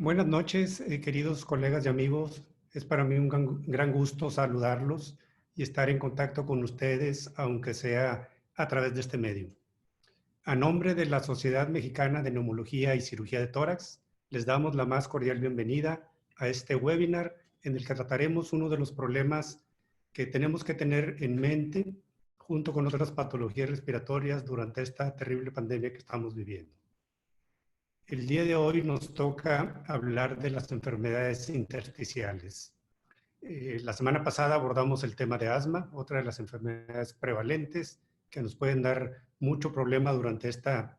Buenas noches, queridos colegas y amigos. Es para mí un gran gusto saludarlos y estar en contacto con ustedes, aunque sea a través de este medio. A nombre de la Sociedad Mexicana de Neumología y Cirugía de Tórax, les damos la más cordial bienvenida a este webinar en el que trataremos uno de los problemas que tenemos que tener en mente junto con otras patologías respiratorias durante esta terrible pandemia que estamos viviendo. El día de hoy nos toca hablar de las enfermedades intersticiales. La semana pasada abordamos el tema de asma, otra de las enfermedades prevalentes que nos pueden dar mucho problema durante esta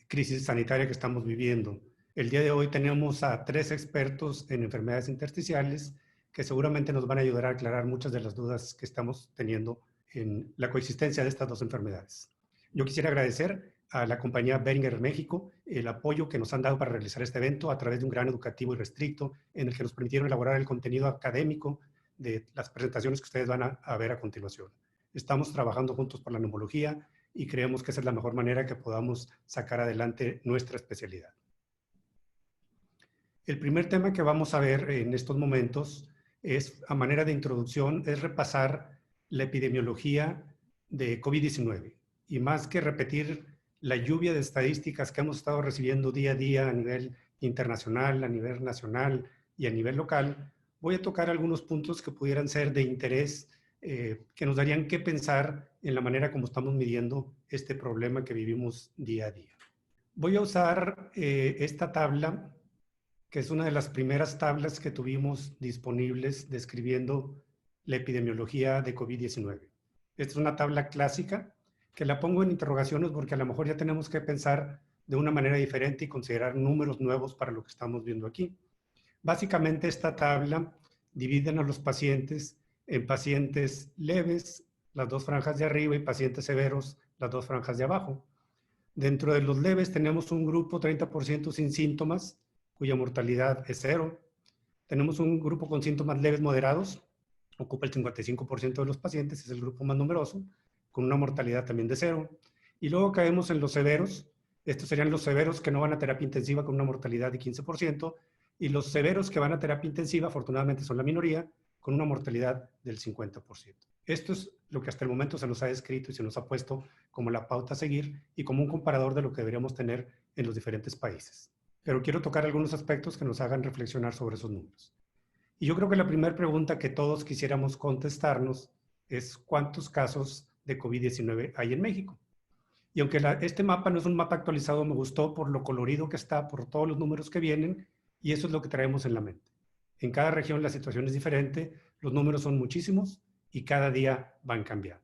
crisis sanitaria que estamos viviendo. El día de hoy tenemos a 3 expertos en enfermedades intersticiales que seguramente nos van a ayudar a aclarar muchas de las dudas que estamos teniendo en la coexistencia de estas dos enfermedades. Yo quisiera agradecer a la compañía Behringer México el apoyo que nos han dado para realizar este evento a través de un gran educativo y restricto en el que nos permitieron elaborar el contenido académico de las presentaciones que ustedes van a ver a continuación. Estamos trabajando juntos por la neumología y creemos que esa es la mejor manera que podamos sacar adelante nuestra especialidad. El primer tema que vamos a ver en estos momentos es, a manera de introducción, es repasar la epidemiología de COVID-19. Y más que repetir la lluvia de estadísticas que hemos estado recibiendo día a día a nivel internacional, a nivel nacional y a nivel local, voy a tocar algunos puntos que pudieran ser de interés, que nos darían que pensar en la manera como estamos midiendo este problema que vivimos día a día. Voy a usar esta tabla, que es una de las primeras tablas que tuvimos disponibles describiendo la epidemiología de COVID-19. Esta es una tabla clásica que la pongo en interrogaciones porque a lo mejor ya tenemos que pensar de una manera diferente y considerar números nuevos para lo que estamos viendo aquí. Básicamente esta tabla divide a los pacientes en pacientes leves, las 2 franjas de arriba, y pacientes severos, las 2 franjas de abajo. Dentro de los leves tenemos un grupo 30% sin síntomas, cuya mortalidad es 0. Tenemos un grupo con síntomas leves moderados, ocupa el 55% de los pacientes, es el grupo más numeroso, con una mortalidad también de 0. Y luego caemos en los severos. Estos serían los severos que no van a terapia intensiva con una mortalidad de 15%, y los severos que van a terapia intensiva, afortunadamente son la minoría, con una mortalidad del 50%. Esto es lo que hasta el momento se nos ha descrito y se nos ha puesto como la pauta a seguir y como un comparador de lo que deberíamos tener en los diferentes países. Pero quiero tocar algunos aspectos que nos hagan reflexionar sobre esos números. Y yo creo que la primera pregunta que todos quisiéramos contestarnos es ¿cuántos casos de COVID-19 hay en México? Y aunque este mapa no es un mapa actualizado, me gustó por lo colorido que está, por todos los números que vienen, y eso es lo que traemos en la mente. En cada región la situación es diferente, los números son muchísimos y cada día van cambiando.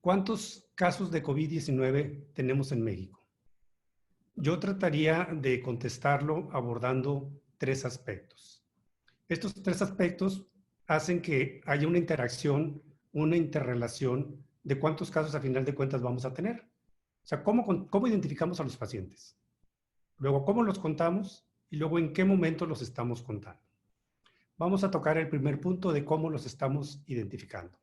¿Cuántos casos de COVID-19 tenemos en México? Yo trataría de contestarlo abordando 3 aspectos. Estos 3 aspectos hacen que haya una interacción, una interrelación de cuántos casos a final de cuentas vamos a tener. O sea, ¿cómo identificamos a los pacientes? Luego, ¿cómo los contamos? Y luego, ¿en qué momento los estamos contando? Vamos a tocar el primer punto de cómo los estamos identificando.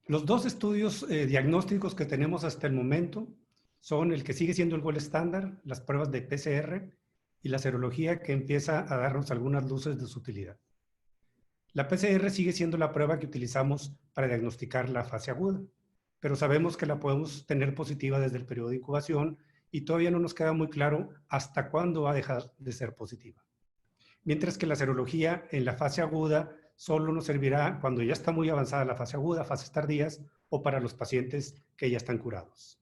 Los 2 estudios diagnósticos que tenemos hasta el momento son el que sigue siendo el gold estándar, las pruebas de PCR y la serología, que empieza a darnos algunas luces de su utilidad. La PCR sigue siendo la prueba que utilizamos para diagnosticar la fase aguda, pero sabemos que la podemos tener positiva desde el periodo de incubación y todavía no nos queda muy claro hasta cuándo va a dejar de ser positiva. Mientras que la serología en la fase aguda solo nos servirá cuando ya está muy avanzada la fase aguda, fases tardías, o para los pacientes que ya están curados.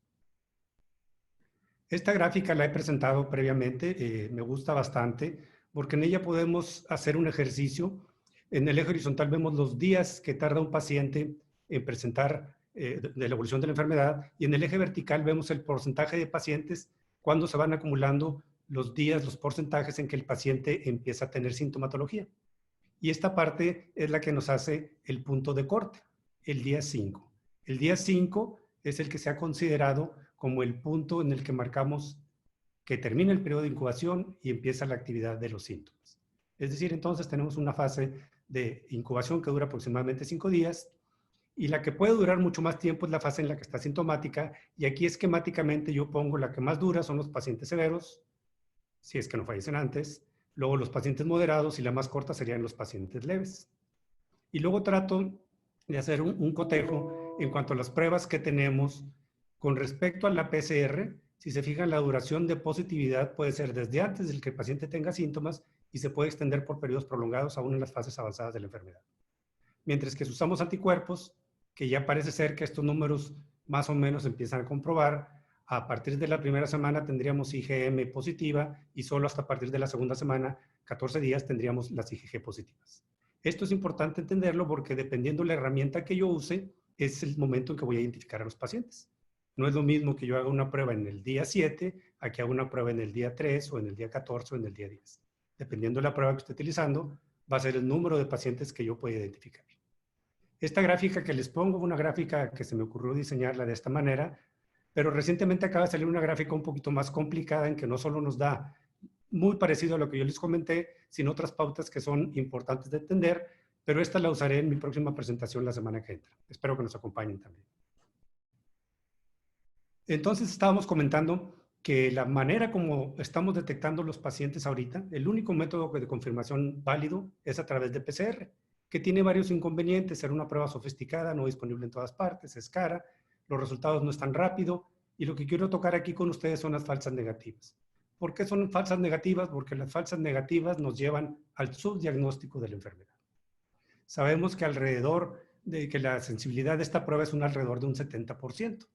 Esta gráfica la he presentado previamente, me gusta bastante, porque en ella podemos hacer un ejercicio. En el eje horizontal vemos los días que tarda un paciente en presentar de la evolución de la enfermedad, y en el eje vertical vemos el porcentaje de pacientes cuando se van acumulando los días, los porcentajes en que el paciente empieza a tener sintomatología. Y esta parte es la que nos hace el punto de corte, el día 5. El día 5 es el que se ha considerado como el punto en el que marcamos que termina el periodo de incubación y empieza la actividad de los síntomas. Es decir, entonces tenemos una fase de incubación que dura aproximadamente 5 días, Y la que puede durar mucho más tiempo es la fase en la que está sintomática. Y aquí esquemáticamente yo pongo la que más dura son los pacientes severos, si es que no fallecen antes. Luego los pacientes moderados y la más corta serían los pacientes leves. Y luego trato de hacer un cotejo en cuanto a las pruebas que tenemos con respecto a la PCR. Si se fijan, la duración de positividad puede ser desde antes del que el paciente tenga síntomas y se puede extender por periodos prolongados aún en las fases avanzadas de la enfermedad. Mientras que si usamos anticuerpos, que ya parece ser que estos números más o menos empiezan a comprobar, a partir de la primera semana tendríamos IgM positiva y solo hasta a partir de la segunda semana, 14 días, tendríamos las IgG positivas. Esto es importante entenderlo porque dependiendo de la herramienta que yo use, es el momento en que voy a identificar a los pacientes. No es lo mismo que yo haga una prueba en el día 7 a que haga una prueba en el día 3 o en el día 14 o en el día 10. Dependiendo de la prueba que esté utilizando, va a ser el número de pacientes que yo pueda identificar. Esta gráfica que les pongo, una gráfica que se me ocurrió diseñarla de esta manera, pero recientemente acaba de salir una gráfica un poquito más complicada en que no solo nos da muy parecido a lo que yo les comenté, sino otras pautas que son importantes de entender, pero esta la usaré en mi próxima presentación la semana que entra. Espero que nos acompañen también. Entonces estábamos comentando que la manera como estamos detectando los pacientes ahorita, el único método de confirmación válido es a través de PCR, que tiene varios inconvenientes, ser una prueba sofisticada, no disponible en todas partes, es cara, los resultados no están rápido, y lo que quiero tocar aquí con ustedes son las falsas negativas. ¿Por qué son falsas negativas? Porque las falsas negativas nos llevan al subdiagnóstico de la enfermedad. Sabemos que alrededor de que la sensibilidad de esta prueba es alrededor de un 70%.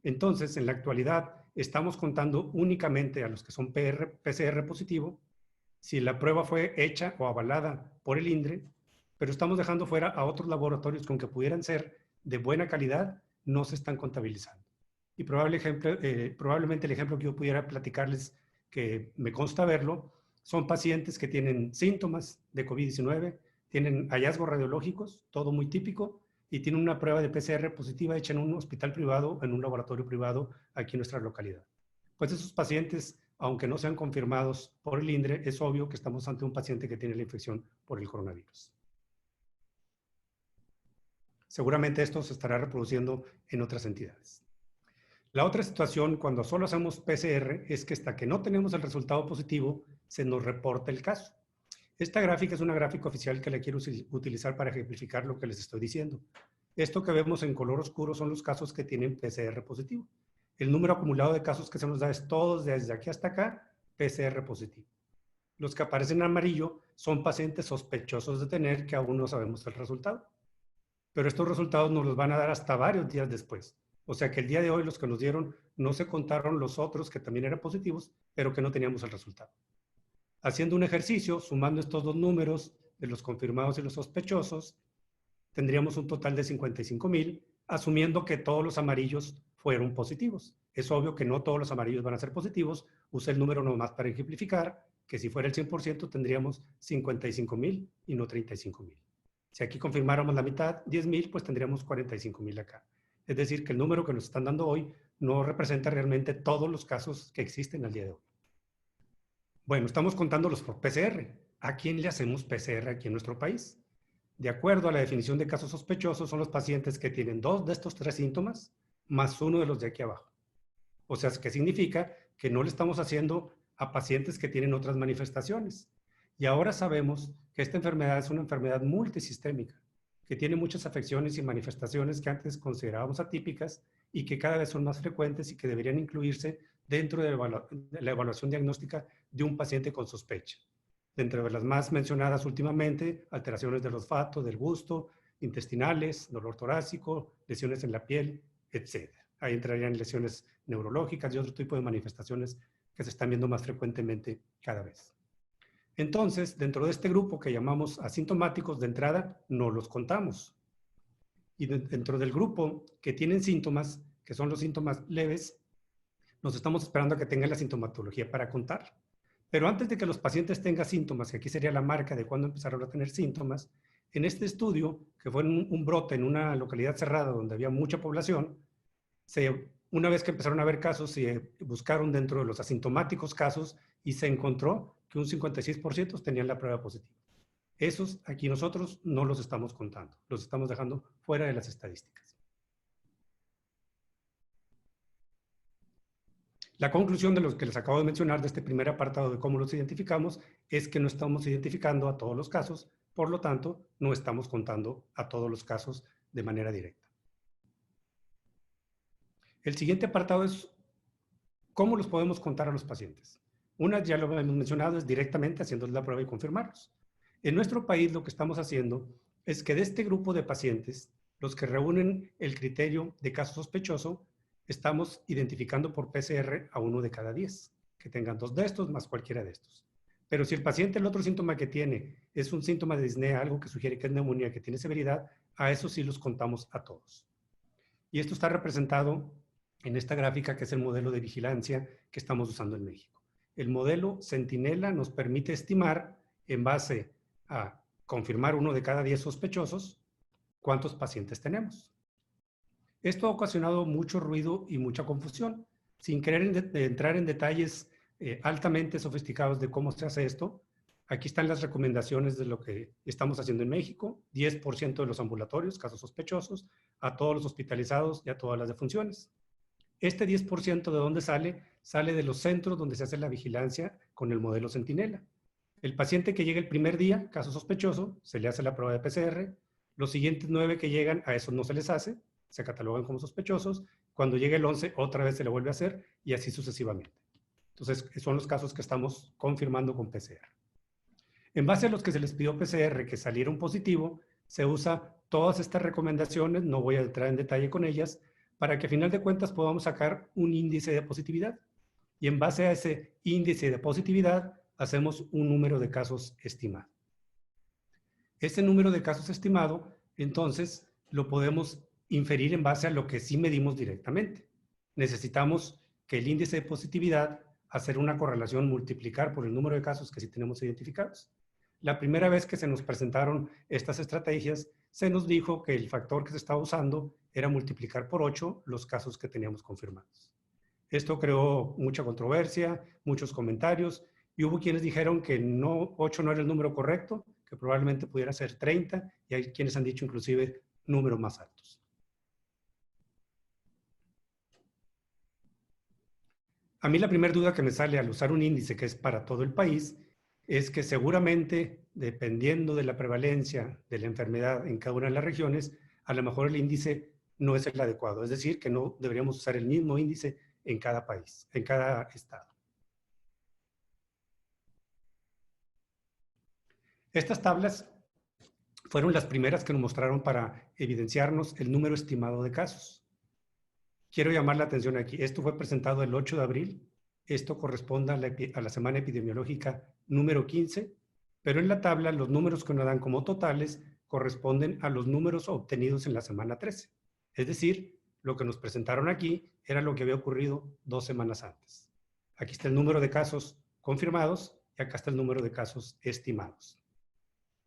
Entonces, en la actualidad, estamos contando únicamente a los que son PCR positivo, si la prueba fue hecha o avalada por el INDRE, pero estamos dejando fuera a otros laboratorios que aunque pudieran ser de buena calidad, no se están contabilizando. Y probablemente el ejemplo que yo pudiera platicarles, que me consta verlo, son pacientes que tienen síntomas de COVID-19, tienen hallazgos radiológicos, todo muy típico, y tienen una prueba de PCR positiva hecha en un hospital privado, en un laboratorio privado aquí en nuestra localidad. Pues esos pacientes, aunque no sean confirmados por el INDRE, es obvio que estamos ante un paciente que tiene la infección por el coronavirus. Seguramente esto se estará reproduciendo en otras entidades. La otra situación, cuando solo hacemos PCR, es que hasta que no tenemos el resultado positivo, se nos reporta el caso. Esta gráfica es una gráfica oficial que la quiero utilizar para ejemplificar lo que les estoy diciendo. Esto que vemos en color oscuro son los casos que tienen PCR positivo. El número acumulado de casos que se nos da es todos desde aquí hasta acá, PCR positivo. Los que aparecen en amarillo son pacientes sospechosos de tener que aún no sabemos el resultado. Pero estos resultados nos los van a dar hasta varios días después. O sea que el día de hoy los que nos dieron no se contaron los otros que también eran positivos, pero que no teníamos el resultado. Haciendo un ejercicio, sumando estos dos números de los confirmados y los sospechosos, tendríamos un total de 55,000, asumiendo que todos los amarillos fueron positivos. Es obvio que no todos los amarillos van a ser positivos. Usé el número nomás para ejemplificar, que si fuera el 100% tendríamos 55,000 y no 35,000. Si aquí confirmáramos la mitad, 10,000, pues tendríamos 45,000 acá. Es decir, que el número que nos están dando hoy no representa realmente todos los casos que existen al día de hoy. Bueno, estamos contándolos por PCR. ¿A quién le hacemos PCR aquí en nuestro país? De acuerdo a la definición de casos sospechosos, son los pacientes que tienen 2 de estos 3 síntomas, más uno de los de aquí abajo. O sea, ¿qué significa? Que no le estamos haciendo a pacientes que tienen otras manifestaciones. Y ahora sabemos que esta enfermedad es una enfermedad multisistémica, que tiene muchas afecciones y manifestaciones que antes considerábamos atípicas y que cada vez son más frecuentes y que deberían incluirse dentro de la evaluación diagnóstica de un paciente con sospecha. Dentro de las más mencionadas últimamente, alteraciones del olfato, del gusto, intestinales, dolor torácico, lesiones en la piel, etc. Ahí entrarían lesiones neurológicas y otro tipo de manifestaciones que se están viendo más frecuentemente cada vez. Entonces, dentro de este grupo que llamamos asintomáticos, de entrada no los contamos. Y dentro del grupo que tienen síntomas, que son los síntomas leves, nos estamos esperando a que tengan la sintomatología para contar. Pero antes de que los pacientes tengan síntomas, que aquí sería la marca de cuándo empezaron a tener síntomas, en este estudio, que fue un brote en una localidad cerrada donde había mucha población, una vez que empezaron a haber casos, se buscaron dentro de los asintomáticos casos y se encontró que un 56% tenían la prueba positiva. Esos aquí nosotros no los estamos contando, los estamos dejando fuera de las estadísticas. La conclusión de los que les acabo de mencionar de este primer apartado de cómo los identificamos es que no estamos identificando a todos los casos, por lo tanto, no estamos contando a todos los casos de manera directa. El siguiente apartado es cómo los podemos contar a los pacientes. Una, ya lo hemos mencionado, es directamente haciéndoles la prueba y confirmarlos. En nuestro país lo que estamos haciendo es que de este grupo de pacientes, los que reúnen el criterio de caso sospechoso, estamos identificando por PCR a 1 de cada 10, que tengan 2 de estos más cualquiera de estos. Pero si el paciente, el otro síntoma que tiene es un síntoma de disnea, algo que sugiere que es neumonía, que tiene severidad, a eso sí los contamos a todos. Y esto está representado en esta gráfica, que es el modelo de vigilancia que estamos usando en México. El modelo Centinela nos permite estimar, en base a confirmar 1 de cada 10 sospechosos, cuántos pacientes tenemos. Esto ha ocasionado mucho ruido y mucha confusión. Sin querer entrar en detalles altamente sofisticados de cómo se hace esto, aquí están las recomendaciones de lo que estamos haciendo en México: 10% de los ambulatorios, casos sospechosos, a todos los hospitalizados y a todas las defunciones. Este 10% de dónde sale, sale de los centros donde se hace la vigilancia con el modelo Centinela. El paciente que llega el primer día, caso sospechoso, se le hace la prueba de PCR. Los siguientes 9 que llegan, a esos no se les hace, se catalogan como sospechosos. Cuando llegue el 11, otra vez se le vuelve a hacer y así sucesivamente. Entonces, son los casos que estamos confirmando con PCR. En base a los que se les pidió PCR que salieron positivo, se usa todas estas recomendaciones, no voy a entrar en detalle con ellas, para que a final de cuentas podamos sacar un índice de positividad. Y en base a ese índice de positividad, hacemos un número de casos estimado. Ese número de casos estimado, entonces, lo podemos inferir en base a lo que sí medimos directamente. Necesitamos que el índice de positividad, hacer una correlación, multiplicar por el número de casos que sí tenemos identificados. La primera vez que se nos presentaron estas estrategias, se nos dijo que el factor que se estaba usando era multiplicar por 8 los casos que teníamos confirmados. Esto creó mucha controversia, muchos comentarios, y hubo quienes dijeron que no, 8 no era el número correcto, que probablemente pudiera ser 30, y hay quienes han dicho inclusive números más altos. A mí la primera duda que me sale al usar un índice que es para todo el país es que seguramente, dependiendo de la prevalencia de la enfermedad en cada una de las regiones, a lo mejor el índice no es el adecuado. Es decir, que no deberíamos usar el mismo índice en cada país, en cada estado. Estas tablas fueron las primeras que nos mostraron para evidenciarnos el número estimado de casos. Quiero llamar la atención aquí. Esto fue presentado el 8 de abril. Esto corresponde a la semana epidemiológica número 15, pero en la tabla los números que nos dan como totales corresponden a los números obtenidos en la semana 13. Es decir, lo que nos presentaron aquí era lo que había ocurrido 2 semanas antes. Aquí está el número de casos confirmados y acá está el número de casos estimados.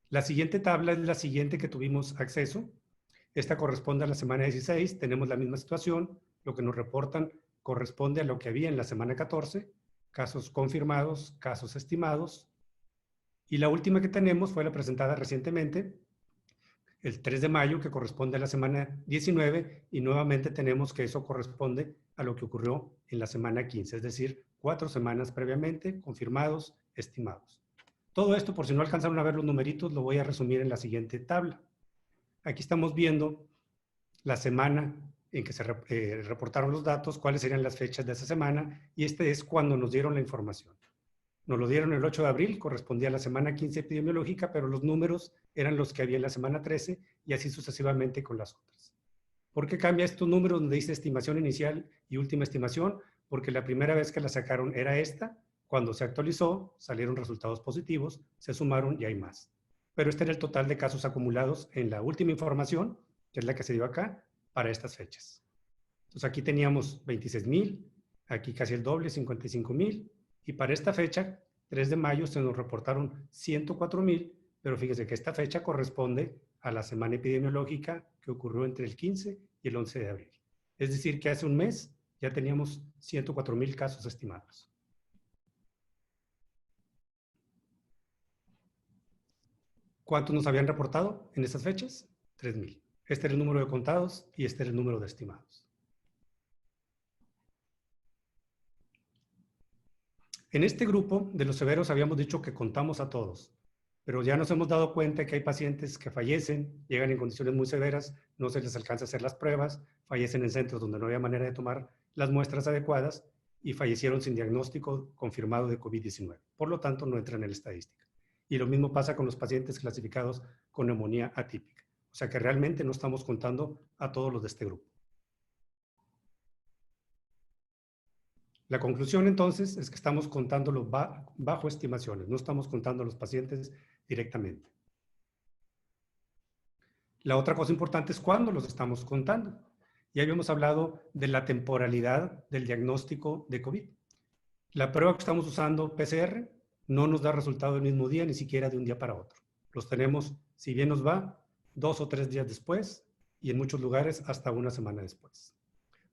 La siguiente tabla es la siguiente que tuvimos acceso. Esta corresponde a la semana 16. Tenemos la misma situación. Lo que nos reportan corresponde a lo que había en la semana 14. Casos confirmados, casos estimados. Y la última que tenemos fue la presentada recientemente, el 3 de mayo, que corresponde a la semana 19. Y nuevamente tenemos que eso corresponde a lo que ocurrió en la semana 15. Es decir, 4 semanas previamente, confirmados, estimados. Todo esto, por si no alcanzaron a ver los numeritos, lo voy a resumir en la siguiente tabla. Aquí estamos viendo la semana en que se reportaron los datos, cuáles serían las fechas de esa semana, y este es cuando nos dieron la información. Nos lo dieron el 8 de abril, correspondía a la semana 15 epidemiológica, pero los números eran los que había en la semana 13, y así sucesivamente con las otras. ¿Por qué cambia estos números donde dice estimación inicial y última estimación? Porque la primera vez que la sacaron era esta. Cuando se actualizó, salieron resultados positivos, se sumaron y hay más. Pero este era el total de casos acumulados en la última información, que es la que se dio acá, para estas fechas. Entonces aquí teníamos 26,000, aquí casi el doble, 55,000, y para esta fecha, 3 de mayo, se nos reportaron 104,000, pero fíjense que esta fecha corresponde a la semana epidemiológica que ocurrió entre el 15 y el 11 de abril. Es decir, que hace un mes ya teníamos 104,000 casos estimados. ¿Cuántos nos habían reportado en esas fechas? 3,000. Este era el número de contados y este era el número de estimados. En este grupo de los severos habíamos dicho que contamos a todos, pero ya nos hemos dado cuenta que hay pacientes que fallecen, llegan en condiciones muy severas, no se les alcanza a hacer las pruebas, fallecen en centros donde no había manera de tomar las muestras adecuadas y fallecieron sin diagnóstico confirmado de COVID-19. Por lo tanto, no entran en la estadística. Y lo mismo pasa con los pacientes clasificados con neumonía atípica. O sea que realmente no estamos contando a todos los de este grupo. La conclusión entonces es que estamos contándolos bajo estimaciones, no estamos contando a los pacientes directamente. La otra cosa importante es cuándo los estamos contando. Ya habíamos hablado de la temporalidad del diagnóstico de COVID. La prueba que estamos usando, PCR, no nos da resultado el mismo día, ni siquiera de un día para otro. Los tenemos, si bien nos va, 2 o 3 días después y en muchos lugares hasta una semana después.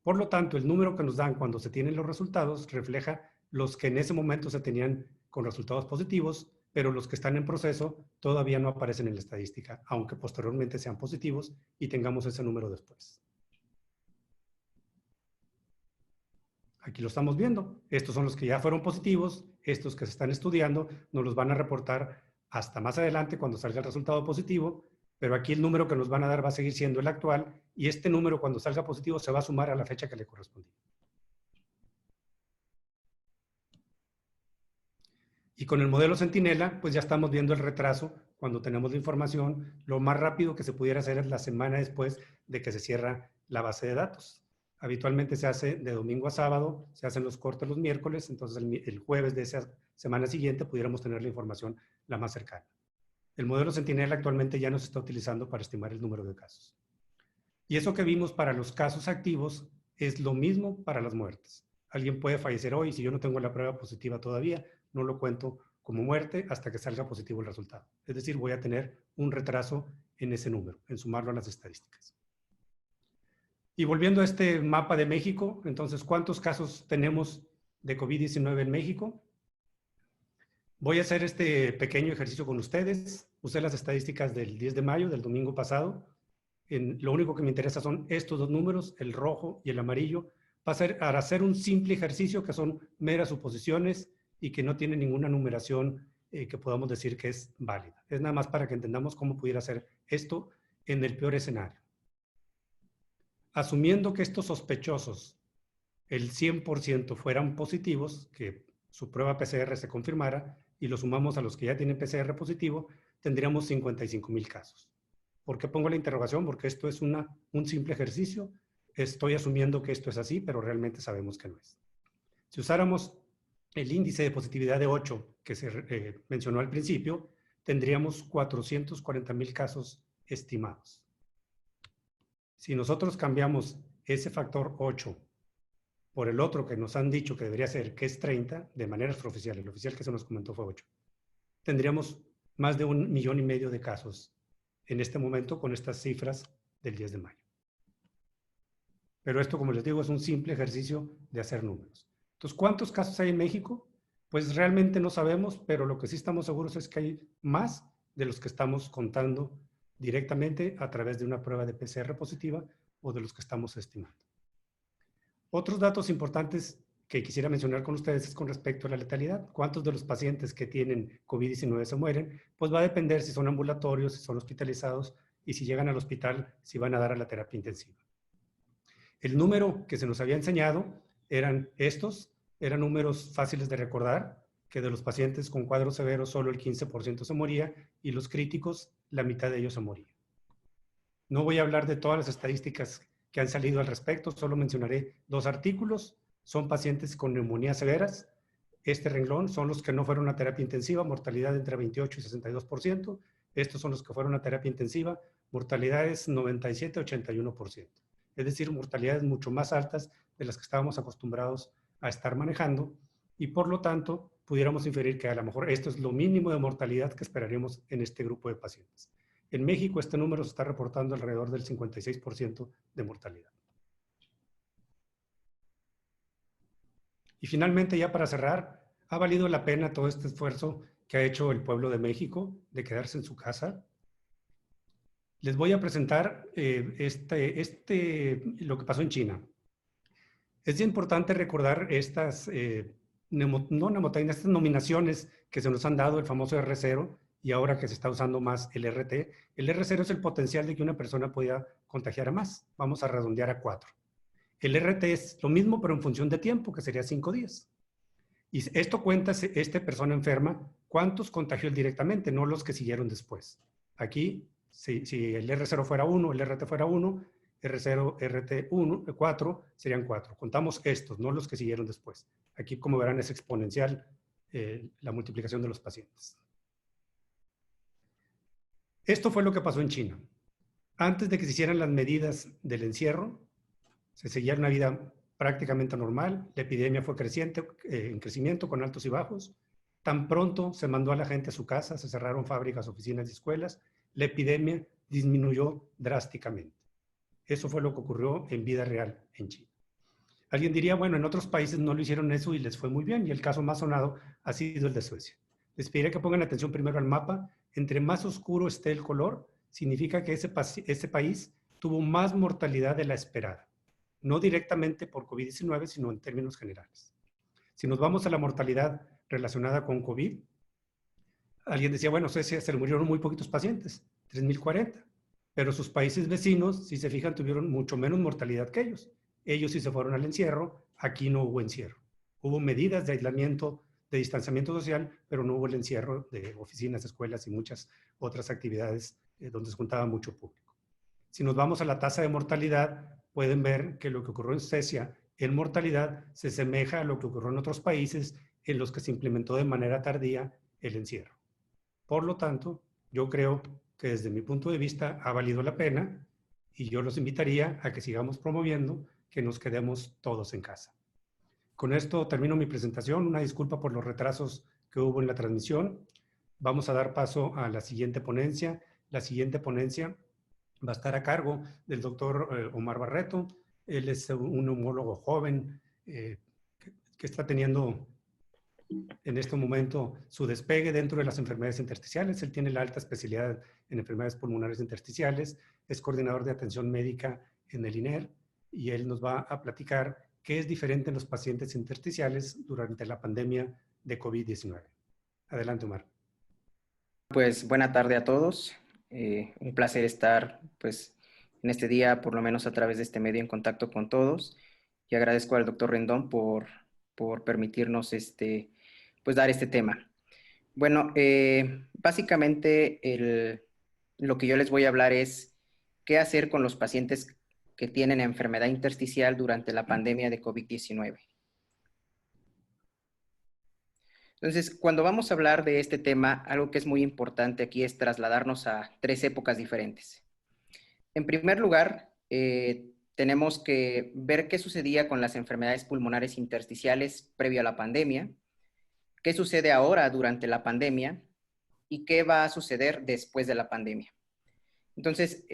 Por lo tanto, el número que nos dan cuando se tienen los resultados refleja los que en ese momento se tenían con resultados positivos, pero los que están en proceso todavía no aparecen en la estadística, aunque posteriormente sean positivos y tengamos ese número después. Aquí lo estamos viendo. Estos son los que ya fueron positivos, estos que se están estudiando nos los van a reportar hasta más adelante cuando salga el resultado positivo, pero aquí el número que nos van a dar va a seguir siendo el actual y este número cuando salga positivo se va a sumar a la fecha que le correspondía. Y con el modelo Centinela, pues ya estamos viendo el retraso cuando tenemos la información. Lo más rápido que se pudiera hacer es la semana después de que se cierra la base de datos. Habitualmente se hace de domingo a sábado, se hacen los cortes los miércoles, entonces el jueves de esa semana siguiente pudiéramos tener la información la más cercana. El modelo Centinela actualmente ya no se está utilizando para estimar el número de casos. Y eso que vimos para los casos activos es lo mismo para las muertes. Alguien puede fallecer hoy, si yo no tengo la prueba positiva todavía, no lo cuento como muerte hasta que salga positivo el resultado. Es decir, voy a tener un retraso en ese número, en sumarlo a las estadísticas. Y volviendo a este mapa de México, entonces, ¿cuántos casos tenemos de COVID-19 en México? Voy a hacer este pequeño ejercicio con ustedes. Usé las estadísticas del 10 de mayo, del domingo pasado. Lo único que me interesa son estos dos números, el rojo y el amarillo, para hacer un simple ejercicio que son meras suposiciones y que no tiene ninguna numeración que podamos decir que es válida. Es nada más para que entendamos cómo pudiera ser esto en el peor escenario. Asumiendo que estos sospechosos, el 100% fueran positivos, que su prueba PCR se confirmara, y lo sumamos a los que ya tienen PCR positivo, tendríamos 55,000 casos. ¿Por qué pongo la interrogación? Porque esto es un simple ejercicio. Estoy asumiendo que esto es así, pero realmente sabemos que no es. Si usáramos el índice de positividad de 8 que se mencionó al principio, tendríamos 440,000 casos estimados. Si nosotros cambiamos ese factor 8 por el otro que nos han dicho que debería ser, que es 30, de manera extraoficial, el oficial que se nos comentó fue 8, tendríamos más de 1,5 millones de casos en este momento con estas cifras del 10 de mayo. Pero esto, como les digo, es un simple ejercicio de hacer números. Entonces, ¿cuántos casos hay en México? Pues realmente no sabemos, pero lo que sí estamos seguros es que hay más de los que estamos contando directamente a través de una prueba de PCR positiva o de los que estamos estimando. Otros datos importantes que quisiera mencionar con ustedes es con respecto a la letalidad. ¿Cuántos de los pacientes que tienen COVID-19 se mueren? Pues va a depender si son ambulatorios, si son hospitalizados y si llegan al hospital, si van a dar a la terapia intensiva. El número que se nos había enseñado eran estos, eran números fáciles de recordar, que de los pacientes con cuadros severos solo el 15% se moría y los críticos, la mitad de ellos se moría. No voy a hablar de todas las estadísticas que han salido al respecto, solo mencionaré 2 artículos. Son pacientes con neumonías severas. Este renglón son los que no fueron a terapia intensiva, mortalidad entre 28 y 62%. Estos son los que fueron a terapia intensiva, mortalidades 97-81%. Es decir, mortalidades mucho más altas de las que estábamos acostumbrados a estar manejando y por lo tanto pudiéramos inferir que a lo mejor esto es lo mínimo de mortalidad que esperaríamos en este grupo de pacientes. En México este número se está reportando alrededor del 56% de mortalidad. Y finalmente, ya para cerrar, ¿ha valido la pena todo este esfuerzo que ha hecho el pueblo de México de quedarse en su casa? Les voy a presentar lo que pasó en China. Es importante recordar estas, no nemotecnia, estas nominaciones que se nos han dado, el famoso R0, y ahora que se está usando más el RT. El R0 es el potencial de que una persona pueda contagiar a más. Vamos a redondear a 4. El RT es lo mismo, pero en función de tiempo, que sería 5 días. Y esto cuenta, esta persona enferma, cuántos contagió él directamente, no los que siguieron después. Aquí, si el R0 fuera 1, el RT fuera 1, R0, RT1, 4, serían 4. Contamos estos, no los que siguieron después. Aquí, como verán, es exponencial la multiplicación de los pacientes. Esto fue lo que pasó en China. Antes de que se hicieran las medidas del encierro, se seguía una vida prácticamente normal. La epidemia fue creciente, en crecimiento, con altos y bajos. Tan pronto se mandó a la gente a su casa, se cerraron fábricas, oficinas y escuelas, la epidemia disminuyó drásticamente. Eso fue lo que ocurrió en vida real en China. Alguien diría, bueno, en otros países no lo hicieron eso y les fue muy bien, y el caso más sonado ha sido el de Suecia. Les pediré que pongan atención primero al mapa. Entre más oscuro esté el color, significa que ese país tuvo más mortalidad de la esperada. No directamente por COVID-19, sino en términos generales. Si nos vamos a la mortalidad relacionada con COVID, alguien decía, bueno, Suecia se le murieron muy poquitos pacientes, 3.040, pero sus países vecinos, si se fijan, tuvieron mucho menos mortalidad que ellos. Ellos sí se fueron al encierro, aquí no hubo encierro. Hubo medidas de aislamiento, de distanciamiento social, pero no hubo el encierro de oficinas, escuelas y muchas otras actividades donde se juntaba mucho público. Si nos vamos a la tasa de mortalidad, pueden ver que lo que ocurrió en Suecia en mortalidad se asemeja a lo que ocurrió en otros países en los que se implementó de manera tardía el encierro. Por lo tanto, yo creo que desde mi punto de vista ha valido la pena y yo los invitaría a que sigamos promoviendo que nos quedemos todos en casa. Con esto termino mi presentación. Una disculpa por los retrasos que hubo en la transmisión. Vamos a dar paso a la siguiente ponencia. La siguiente ponencia va a estar a cargo del doctor Omar Barreto. Él es un neumólogo joven que está teniendo en este momento su despegue dentro de las enfermedades intersticiales. Él tiene la alta especialidad en enfermedades pulmonares intersticiales, es coordinador de atención médica en el INER y él nos va a platicar qué es diferente en los pacientes intersticiales durante la pandemia de COVID-19. Adelante, Omar. Pues buena tarde a todos. Un placer estar pues en este día, por lo menos a través de este medio, en contacto con todos. Y agradezco al doctor Rendón por permitirnos pues dar este tema. Bueno, básicamente lo que yo les voy a hablar es qué hacer con los pacientes que tienen enfermedad intersticial durante la pandemia de COVID-19. Entonces, cuando vamos a hablar de este tema, algo que es muy importante aquí es trasladarnos a 3 épocas diferentes. En primer lugar, tenemos que ver qué sucedía con las enfermedades pulmonares intersticiales previo a la pandemia, qué sucede ahora durante la pandemia y qué va a suceder después de la pandemia. Entonces,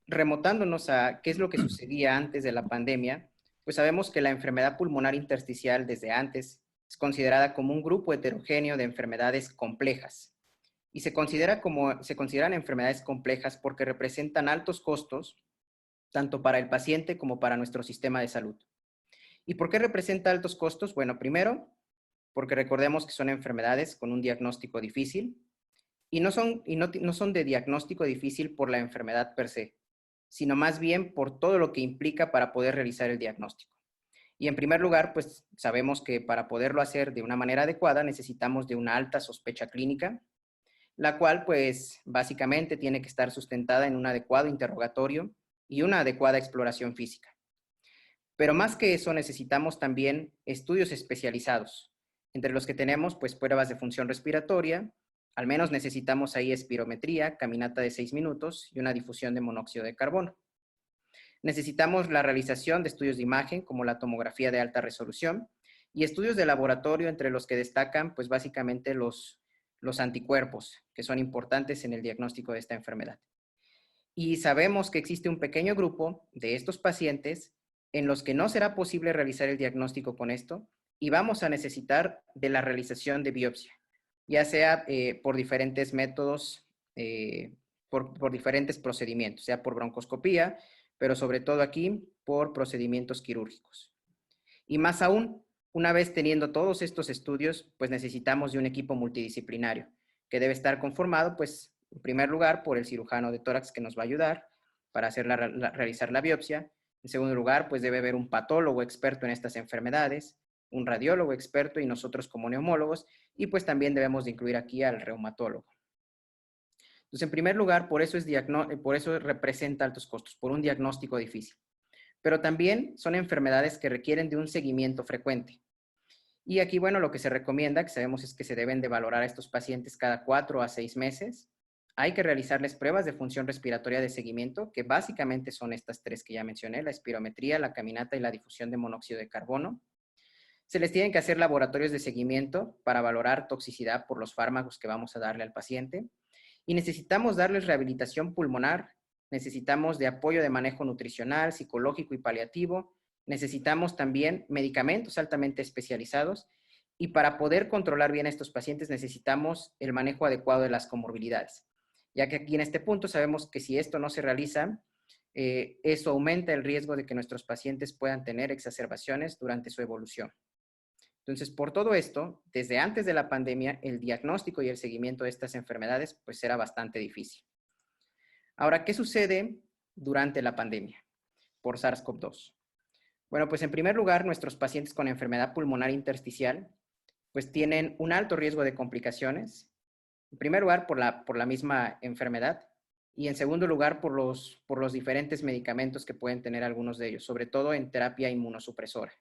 remontándonos a qué es lo que sucedía antes de la pandemia, pues sabemos que la enfermedad pulmonar intersticial desde antes es considerada como un grupo heterogéneo de enfermedades complejas. Y se consideran enfermedades complejas porque representan altos costos, tanto para el paciente como para nuestro sistema de salud. ¿Y por qué representa altos costos? Bueno, primero, porque recordemos que son enfermedades con un diagnóstico difícil y no son de diagnóstico difícil por la enfermedad per se, sino más bien por todo lo que implica para poder realizar el diagnóstico. Y en primer lugar, pues sabemos que para poderlo hacer de una manera adecuada necesitamos de una alta sospecha clínica, la cual pues básicamente tiene que estar sustentada en un adecuado interrogatorio y una adecuada exploración física. Pero más que eso necesitamos también estudios especializados, entre los que tenemos pues pruebas de función respiratoria, al menos necesitamos ahí espirometría, caminata de 6 minutos y una difusión de monóxido de carbono. Necesitamos la realización de estudios de imagen como la tomografía de alta resolución y estudios de laboratorio entre los que destacan pues básicamente los anticuerpos que son importantes en el diagnóstico de esta enfermedad. Y sabemos que existe un pequeño grupo de estos pacientes en los que no será posible realizar el diagnóstico con esto y vamos a necesitar de la realización de biopsia, ya sea por diferentes métodos por diferentes procedimientos, sea por broncoscopía, pero sobre todo aquí por procedimientos quirúrgicos. Y más aún, una vez teniendo todos estos estudios, pues necesitamos de un equipo multidisciplinario que debe estar conformado, pues, en primer lugar, por el cirujano de tórax que nos va a ayudar para realizar la biopsia. En segundo lugar, pues debe haber un patólogo experto en estas enfermedades, un radiólogo experto y nosotros como neumólogos, y pues también debemos de incluir aquí al reumatólogo. Entonces, en primer lugar, por eso representa altos costos, por un diagnóstico difícil. Pero también son enfermedades que requieren de un seguimiento frecuente. Y aquí, bueno, lo que se recomienda, que sabemos es que se deben de valorar a estos pacientes cada 4 a 6 meses. Hay que realizarles pruebas de función respiratoria de seguimiento, que básicamente son estas 3 que ya mencioné, la espirometría, la caminata y la difusión de monóxido de carbono. Se les tienen que hacer laboratorios de seguimiento para valorar toxicidad por los fármacos que vamos a darle al paciente. Y necesitamos darles rehabilitación pulmonar, necesitamos de apoyo de manejo nutricional, psicológico y paliativo, necesitamos también medicamentos altamente especializados y para poder controlar bien a estos pacientes necesitamos el manejo adecuado de las comorbilidades, ya que aquí en este punto sabemos que si esto no se realiza, eso aumenta el riesgo de que nuestros pacientes puedan tener exacerbaciones durante su evolución. Entonces, por todo esto, desde antes de la pandemia, el diagnóstico y el seguimiento de estas enfermedades pues era bastante difícil. Ahora, ¿qué sucede durante la pandemia por SARS-CoV-2? Bueno, pues en primer lugar, nuestros pacientes con enfermedad pulmonar intersticial pues tienen un alto riesgo de complicaciones. En primer lugar, por la misma enfermedad y en segundo lugar, por los diferentes medicamentos que pueden tener algunos de ellos, sobre todo en terapia inmunosupresora.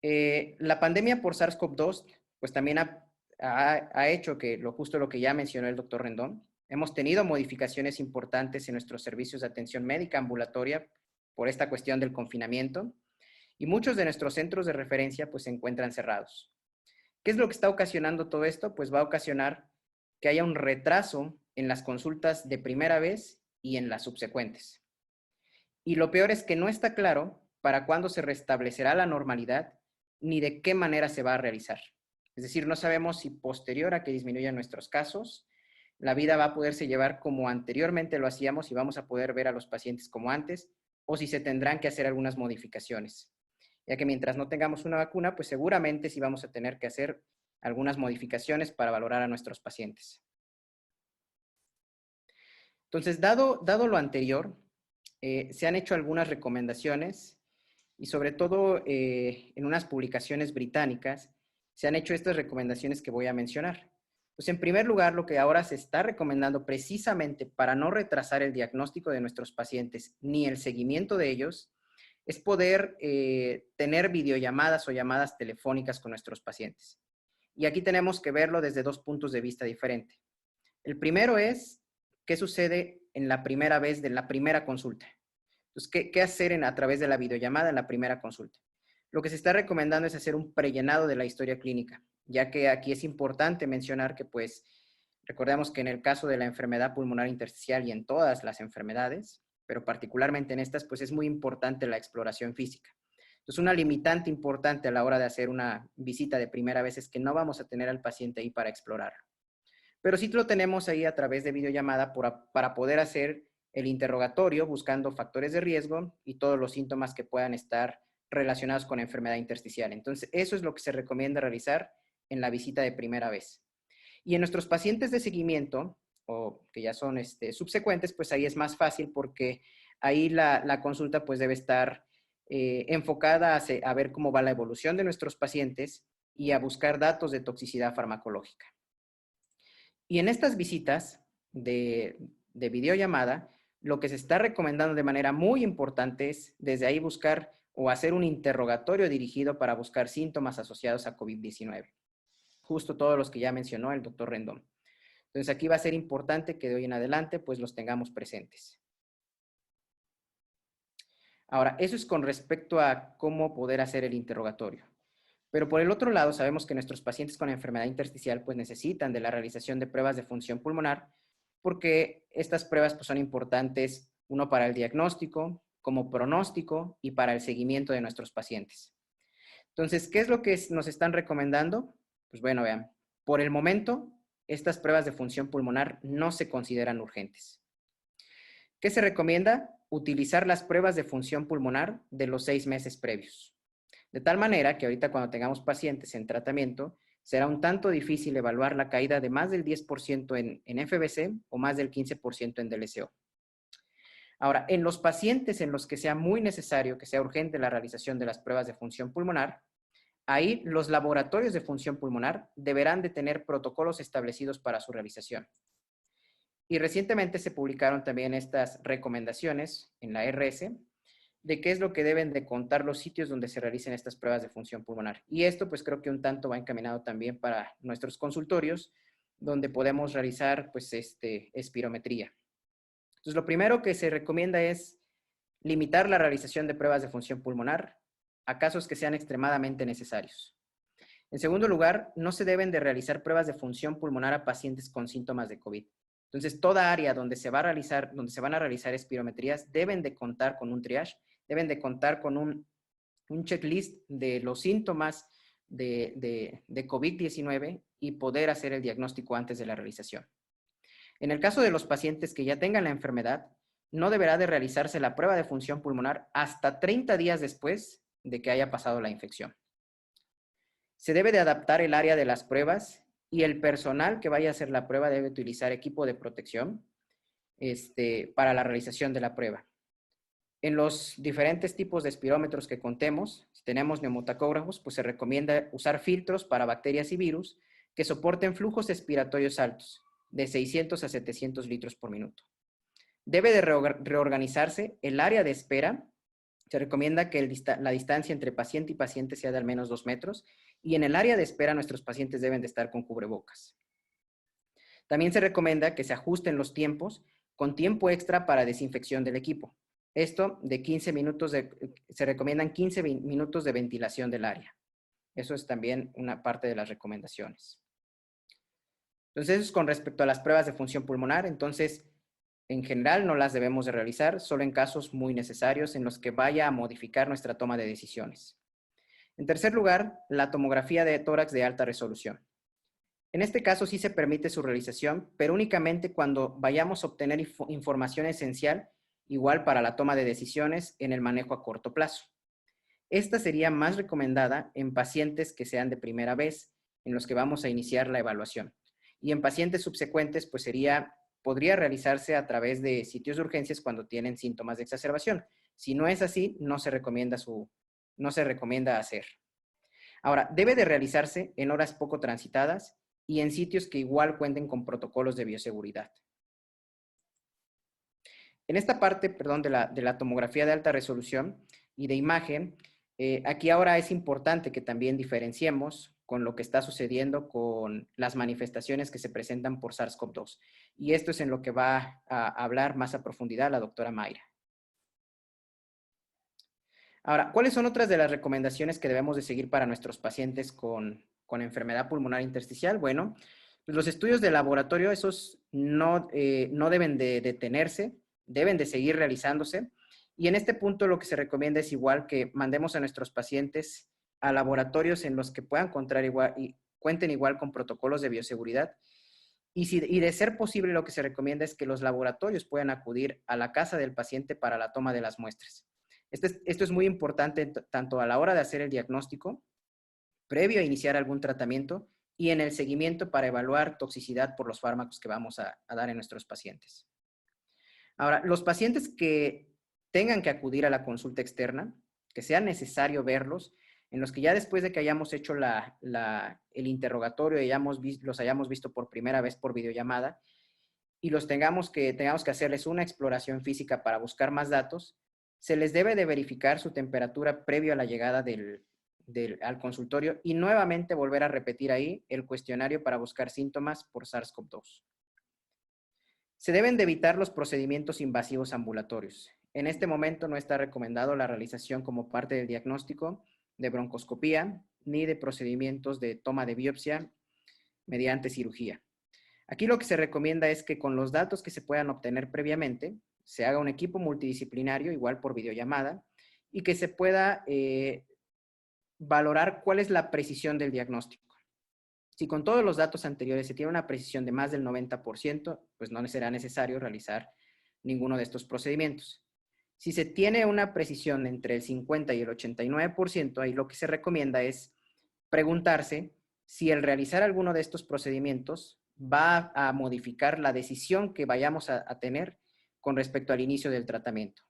La pandemia por SARS-CoV-2 pues también ha hecho que justo lo que ya mencionó el doctor Rendón, hemos tenido modificaciones importantes en nuestros servicios de atención médica ambulatoria por esta cuestión del confinamiento y muchos de nuestros centros de referencia pues se encuentran cerrados. ¿Qué es lo que está ocasionando todo esto? Pues va a ocasionar que haya un retraso en las consultas de primera vez y en las subsecuentes. Y lo peor es que no está claro para cuándo se restablecerá la normalidad ni de qué manera se va a realizar. Es decir, no sabemos si posterior a que disminuyan nuestros casos, la vida va a poderse llevar como anteriormente lo hacíamos y vamos a poder ver a los pacientes como antes, o si se tendrán que hacer algunas modificaciones. Ya que mientras no tengamos una vacuna, pues seguramente sí vamos a tener que hacer algunas modificaciones para valorar a nuestros pacientes. Entonces, dado lo anterior, se han hecho algunas recomendaciones y sobre todo en unas publicaciones británicas se han hecho estas recomendaciones que voy a mencionar. Pues en primer lugar, lo que ahora se está recomendando precisamente para no retrasar el diagnóstico de nuestros pacientes ni el seguimiento de ellos es poder tener videollamadas o llamadas telefónicas con nuestros pacientes. Y aquí tenemos que verlo desde 2 puntos de vista diferentes. El primero es qué sucede en la primera vez de la primera consulta. Entonces, ¿qué hacer a través de la videollamada en la primera consulta? Lo que se está recomendando es hacer un prellenado de la historia clínica, ya que aquí es importante mencionar que, pues, recordemos que en el caso de la enfermedad pulmonar intersticial y en todas las enfermedades, pero particularmente en estas, pues es muy importante la exploración física. Entonces, una limitante importante a la hora de hacer una visita de primera vez es que no vamos a tener al paciente ahí para explorarlo. Pero sí lo tenemos ahí a través de videollamada para poder hacer el interrogatorio buscando factores de riesgo y todos los síntomas que puedan estar relacionados con enfermedad intersticial. Entonces, eso es lo que se recomienda realizar en la visita de primera vez. Y en nuestros pacientes de seguimiento, o que ya son subsecuentes, pues ahí es más fácil porque ahí la consulta pues debe estar enfocada a ver cómo va la evolución de nuestros pacientes y a buscar datos de toxicidad farmacológica. Y en estas visitas de videollamada, lo que se está recomendando de manera muy importante es desde ahí buscar o hacer un interrogatorio dirigido para buscar síntomas asociados a COVID-19. Justo todos los que ya mencionó el doctor Rendón. Entonces aquí va a ser importante que de hoy en adelante pues los tengamos presentes. Ahora, eso es con respecto a cómo poder hacer el interrogatorio. Pero por el otro lado, sabemos que nuestros pacientes con enfermedad intersticial pues necesitan de la realización de pruebas de función pulmonar porque estas pruebas pues son importantes, uno para el diagnóstico, como pronóstico y para el seguimiento de nuestros pacientes. Entonces, ¿qué es lo que nos están recomendando? Pues bueno, vean, por el momento estas pruebas de función pulmonar no se consideran urgentes. ¿Qué se recomienda? Utilizar las pruebas de función pulmonar de los 6 meses previos. De tal manera que ahorita cuando tengamos pacientes en tratamiento, será un tanto difícil evaluar la caída de más del 10% en FVC o más del 15% en DLCO. Ahora, en los pacientes en los que sea muy necesario, que sea urgente la realización de las pruebas de función pulmonar, ahí los laboratorios de función pulmonar deberán de tener protocolos establecidos para su realización. Y recientemente se publicaron también estas recomendaciones en la RS de qué es lo que deben de contar los sitios donde se realicen estas pruebas de función pulmonar. Y esto pues creo que un tanto va encaminado también para nuestros consultorios, donde podemos realizar pues espirometría. Entonces lo primero que se recomienda es limitar la realización de pruebas de función pulmonar a casos que sean extremadamente necesarios. En segundo lugar, no se deben de realizar pruebas de función pulmonar a pacientes con síntomas de COVID. Entonces, toda área donde se van a realizar espirometrías deben de contar con un triage, deben de contar con un checklist de los síntomas de COVID-19 y poder hacer el diagnóstico antes de la realización. En el caso de los pacientes que ya tengan la enfermedad, no deberá de realizarse la prueba de función pulmonar hasta 30 días después de que haya pasado la infección. Se debe de adaptar el área de las pruebas y el personal que vaya a hacer la prueba debe utilizar equipo de protección para la realización de la prueba. En los diferentes tipos de espirómetros que contemos, si tenemos neumotacógrafos, pues se recomienda usar filtros para bacterias y virus que soporten flujos expiratorios altos, de 600 a 700 litros por minuto. Debe de reorganizarse el área de espera. Se recomienda que la distancia entre paciente y paciente sea de al menos 2 metros y en el área de espera nuestros pacientes deben de estar con cubrebocas. También se recomienda que se ajusten los tiempos con tiempo extra para desinfección del equipo. Esto de 15 minutos, se recomiendan 15 minutos de ventilación del área. Eso es también una parte de las recomendaciones. Entonces, eso es con respecto a las pruebas de función pulmonar. Entonces, en general no las debemos de realizar, solo en casos muy necesarios en los que vaya a modificar nuestra toma de decisiones. En tercer lugar, la tomografía de tórax de alta resolución. En este caso sí se permite su realización, pero únicamente cuando vayamos a obtener información esencial, igual para la toma de decisiones en el manejo a corto plazo. Esta sería más recomendada en pacientes que sean de primera vez, en los que vamos a iniciar la evaluación. Y en pacientes subsecuentes, pues podría realizarse a través de sitios de urgencias cuando tienen síntomas de exacerbación. Si no es así, no se recomienda hacer. Ahora, debe de realizarse en horas poco transitadas y en sitios que igual cuenten con protocolos de bioseguridad. En esta parte, perdón, de la tomografía de alta resolución y de imagen, aquí ahora es importante que también diferenciemos con lo que está sucediendo con las manifestaciones que se presentan por SARS-CoV-2. Y esto es en lo que va a hablar más a profundidad la doctora Mayra. Ahora, ¿cuáles son otras de las recomendaciones que debemos de seguir para nuestros pacientes con enfermedad pulmonar intersticial? Bueno, pues los estudios de laboratorio, esos no deben de detenerse, deben de seguir realizándose. Y en este punto lo que se recomienda es igual que mandemos a nuestros pacientes a laboratorios en los que puedan contar igual y cuenten igual con protocolos de bioseguridad. Y de ser posible, lo que se recomienda es que los laboratorios puedan acudir a la casa del paciente para la toma de las muestras. Esto es muy importante tanto a la hora de hacer el diagnóstico, previo a iniciar algún tratamiento y en el seguimiento para evaluar toxicidad por los fármacos que vamos a dar en nuestros pacientes. Ahora, los pacientes que tengan que acudir a la consulta externa, que sea necesario verlos, en los que ya después de que hayamos hecho el interrogatorio y los hayamos visto por primera vez por videollamada y tengamos que hacerles una exploración física para buscar más datos, se les debe de verificar su temperatura previo a la llegada al consultorio y nuevamente volver a repetir ahí el cuestionario para buscar síntomas por SARS-CoV-2. Se deben de evitar los procedimientos invasivos ambulatorios. En este momento no está recomendado la realización como parte del diagnóstico de broncoscopía ni de procedimientos de toma de biopsia mediante cirugía. Aquí lo que se recomienda es que con los datos que se puedan obtener previamente, se haga un equipo multidisciplinario, igual por videollamada, y que se pueda valorar cuál es la precisión del diagnóstico. Si con todos los datos anteriores se tiene una precisión de más del 90%, pues no será necesario realizar ninguno de estos procedimientos. Si se tiene una precisión entre el 50 y el 89%, ahí lo que se recomienda es preguntarse si el realizar alguno de estos procedimientos va a modificar la decisión que vayamos a tener con respecto al inicio del tratamiento.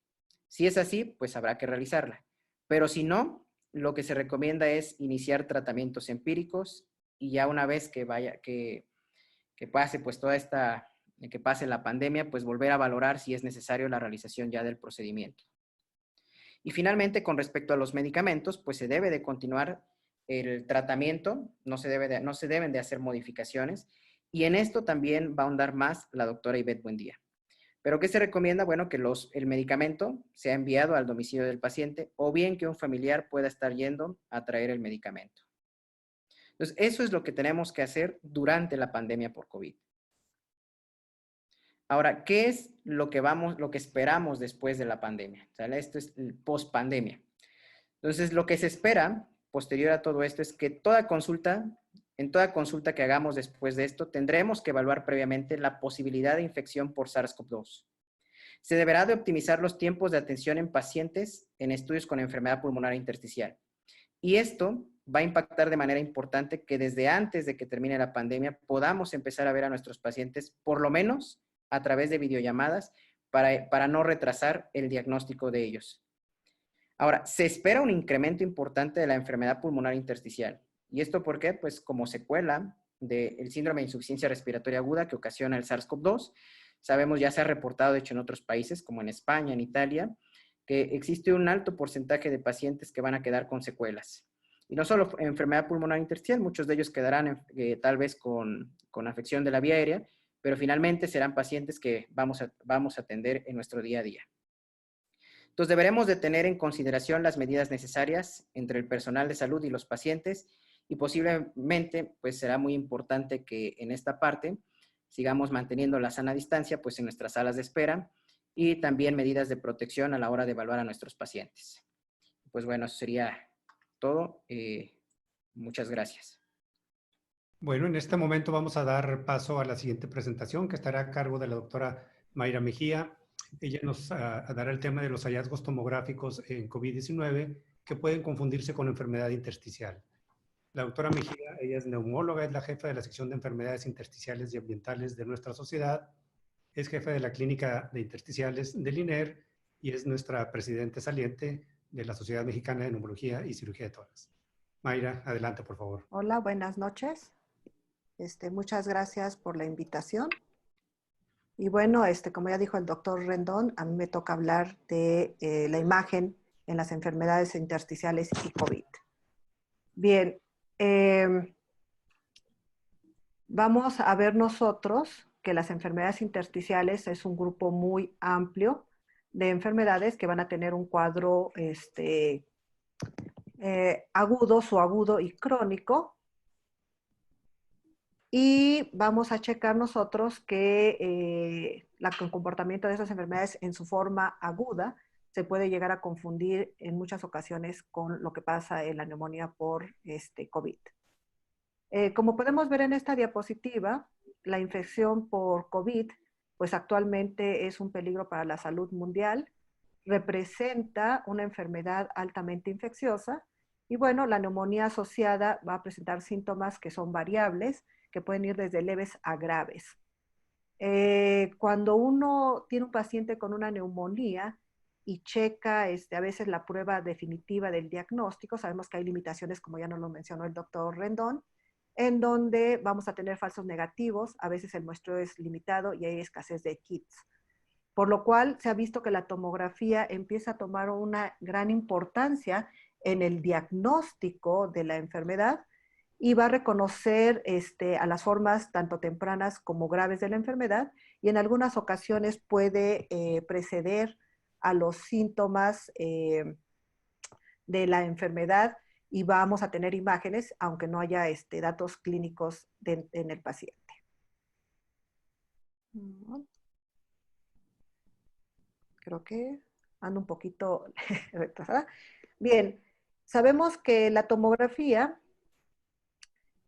Si es así, pues habrá que realizarla. Pero si no, lo que se recomienda es iniciar tratamientos empíricos y ya una vez que pase pues que pase la pandemia, pues volver a valorar si es necesario la realización ya del procedimiento. Y finalmente, con respecto a los medicamentos, pues se debe de continuar el tratamiento, no se deben de hacer modificaciones, y en esto también va a ahondar más la doctora Ivette Buendía. ¿Pero qué se recomienda? Bueno, que el medicamento sea enviado al domicilio del paciente o bien que un familiar pueda estar yendo a traer el medicamento. Entonces, eso es lo que tenemos que hacer durante la pandemia por COVID. Ahora, ¿qué es lo que esperamos después de la pandemia? O sea, esto es post-pandemia. Entonces, lo que se espera posterior a todo esto es que en toda consulta que hagamos después de esto, tendremos que evaluar previamente la posibilidad de infección por SARS-CoV-2. Se deberá de optimizar los tiempos de atención en pacientes en estudios con enfermedad pulmonar intersticial. Y esto va a impactar de manera importante que desde antes de que termine la pandemia podamos empezar a ver a nuestros pacientes, por lo menos a través de videollamadas, para no retrasar el diagnóstico de ellos. Ahora, se espera un incremento importante de la enfermedad pulmonar intersticial. ¿Y esto por qué? Pues como secuela del síndrome de insuficiencia respiratoria aguda que ocasiona el SARS-CoV-2. Sabemos, ya se ha reportado, de hecho, en otros países, como en España, en Italia, que existe un alto porcentaje de pacientes que van a quedar con secuelas. Y no solo enfermedad pulmonar intersticial, muchos de ellos quedarán tal vez con afección de la vía aérea, pero finalmente serán pacientes que vamos a atender en nuestro día a día. Entonces, deberemos de tener en consideración las medidas necesarias entre el personal de salud y los pacientes y posiblemente, pues será muy importante que en esta parte sigamos manteniendo la sana distancia, pues en nuestras salas de espera y también medidas de protección a la hora de evaluar a nuestros pacientes. Pues bueno, eso sería todo. Muchas gracias. Bueno, en este momento vamos a dar paso a la siguiente presentación que estará a cargo de la doctora Mayra Mejía. Ella nos dará el tema de los hallazgos tomográficos en COVID-19 que pueden confundirse con enfermedad intersticial. La doctora Mejía, ella es neumóloga, es la jefa de la sección de enfermedades intersticiales y ambientales de nuestra sociedad, es jefa de la clínica de intersticiales del INER y es nuestra presidenta saliente de la Sociedad Mexicana de Neumología y Cirugía de Tórax. Mayra, adelante, por favor. Hola, buenas noches. Muchas gracias por la invitación. Y bueno, como ya dijo el doctor Rendón, a mí me toca hablar de la imagen en las enfermedades intersticiales y COVID. Bien, vamos a ver nosotros que las enfermedades intersticiales es un grupo muy amplio de enfermedades que van a tener un cuadro agudo, subagudo y crónico. Y vamos a checar nosotros que el comportamiento de esas enfermedades en su forma aguda se puede llegar a confundir en muchas ocasiones con lo que pasa en la neumonía por COVID. Como podemos ver en esta diapositiva, la infección por COVID, pues actualmente es un peligro para la salud mundial, representa una enfermedad altamente infecciosa y bueno, la neumonía asociada va a presentar síntomas que son variables, que pueden ir desde leves a graves. Cuando uno tiene un paciente con una neumonía y checa a veces la prueba definitiva del diagnóstico, sabemos que hay limitaciones, como ya nos lo mencionó el doctor Rendón, en donde vamos a tener falsos negativos, a veces el muestreo es limitado y hay escasez de kits. Por lo cual se ha visto que la tomografía empieza a tomar una gran importancia en el diagnóstico de la enfermedad y va a reconocer a las formas tanto tempranas como graves de la enfermedad y en algunas ocasiones puede preceder a los síntomas de la enfermedad y vamos a tener imágenes, aunque no haya datos clínicos en el paciente. Creo que ando un poquito retrasada. Bien, sabemos que la tomografía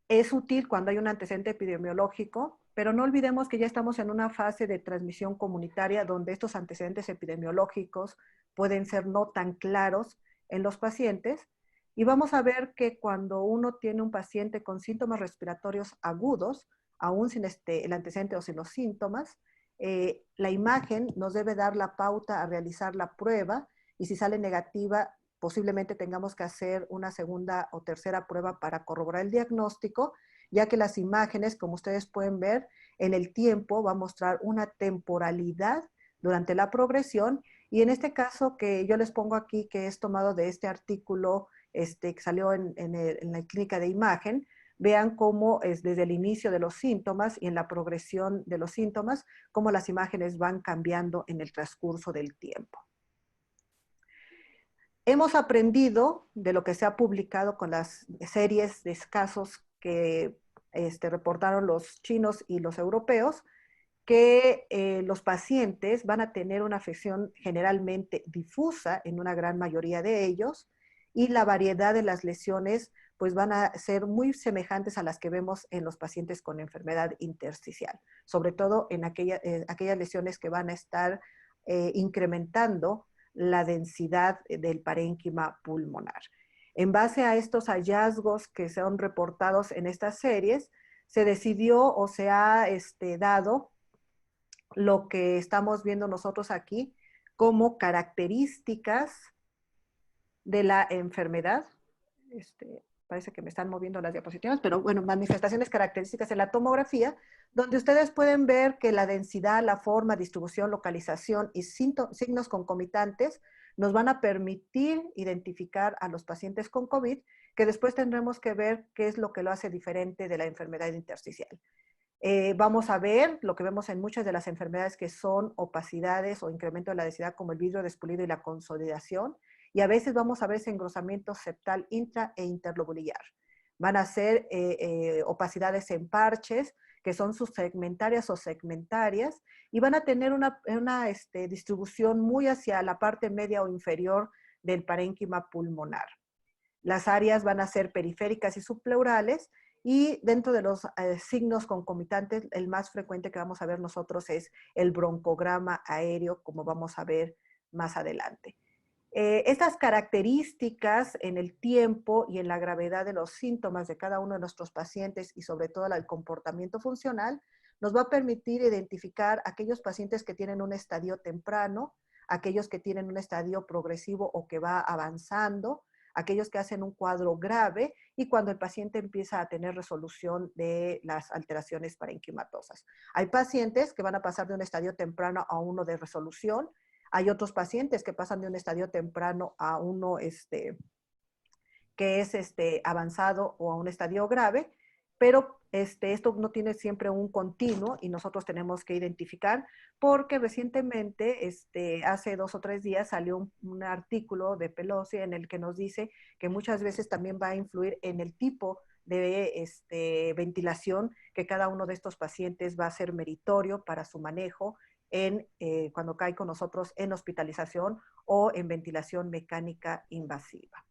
Es útil cuando hay un antecedente epidemiológico, pero no olvidemos que ya estamos en una fase de transmisión comunitaria donde estos antecedentes epidemiológicos pueden ser no tan claros en los pacientes. Y vamos a ver que cuando uno tiene un paciente con síntomas respiratorios agudos, aún sin el antecedente o sin los síntomas, la imagen nos debe dar la pauta a realizar la prueba y si sale negativa, posiblemente tengamos que hacer una segunda o tercera prueba para corroborar el diagnóstico, ya que las imágenes, como ustedes pueden ver, en el tiempo va a mostrar una temporalidad durante la progresión y en este caso que yo les pongo aquí, que es tomado de este artículo que salió en la clínica de imagen, vean cómo es desde el inicio de los síntomas y en la progresión de los síntomas, cómo las imágenes van cambiando en el transcurso del tiempo. Hemos aprendido de lo que se ha publicado con las series de casos que reportaron los chinos y los europeos, que los pacientes van a tener una afección generalmente difusa en una gran mayoría de ellos y la variedad de las lesiones pues van a ser muy semejantes a las que vemos en los pacientes con enfermedad intersticial, sobre todo en aquellas lesiones que van a estar incrementando la densidad del parénquima pulmonar. En base a estos hallazgos que son reportados en estas series, se decidió o se ha dado lo que estamos viendo nosotros aquí como características de la enfermedad. Parece que me están moviendo las diapositivas, pero bueno, manifestaciones características en la tomografía, donde ustedes pueden ver que la densidad, la forma, distribución, localización y signos concomitantes nos van a permitir identificar a los pacientes con COVID, que después tendremos que ver qué es lo que lo hace diferente de la enfermedad intersticial. Vamos a ver lo que vemos en muchas de las enfermedades que son opacidades o incremento de la densidad como el vidrio despulido y la consolidación. Y a veces vamos a ver ese engrosamiento septal intra e interlobular. Van a ser opacidades en parches que son subsegmentarias o segmentarias y van a tener una distribución muy hacia la parte media o inferior del parénquima pulmonar. Las áreas van a ser periféricas y subpleurales y dentro de los signos concomitantes, el más frecuente que vamos a ver nosotros es el broncograma aéreo, como vamos a ver más adelante. Estas características en el tiempo y en la gravedad de los síntomas de cada uno de nuestros pacientes y sobre todo el comportamiento funcional nos va a permitir identificar aquellos pacientes que tienen un estadio temprano, aquellos que tienen un estadio progresivo o que va avanzando, aquellos que hacen un cuadro grave y cuando el paciente empieza a tener resolución de las alteraciones parenquimatosas. Hay pacientes que van a pasar de un estadio temprano a uno de resolución. Hay otros pacientes que pasan de un estadio temprano a uno que es avanzado o a un estadio grave, pero esto no tiene siempre un continuo y nosotros tenemos que identificar porque recientemente, hace 2 o 3 días salió un artículo de Pelosi en el que nos dice que muchas veces también va a influir en el tipo de ventilación que cada uno de estos pacientes va a ser meritorio para su manejo cuando cae con nosotros en hospitalización o en ventilación mecánica invasiva.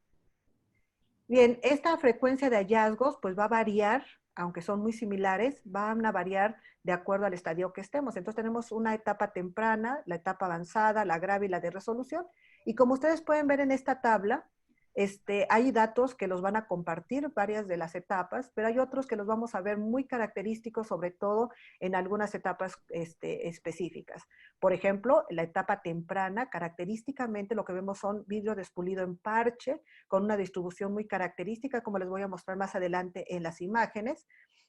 Bien, esta frecuencia de hallazgos pues va a variar, aunque son muy similares, van a variar de acuerdo al estadio que estemos. Entonces tenemos una etapa temprana, la etapa avanzada, la grave y la de resolución. Y como ustedes pueden ver en esta tabla, hay datos que los van a compartir varias de las etapas, pero hay otros que los vamos a ver muy característicos, sobre todo en algunas etapas específicas. Por ejemplo, la etapa temprana, característicamente lo que vemos son vidrio despulido en parche, con una distribución muy característica, como les voy a mostrar más adelante en las imágenes.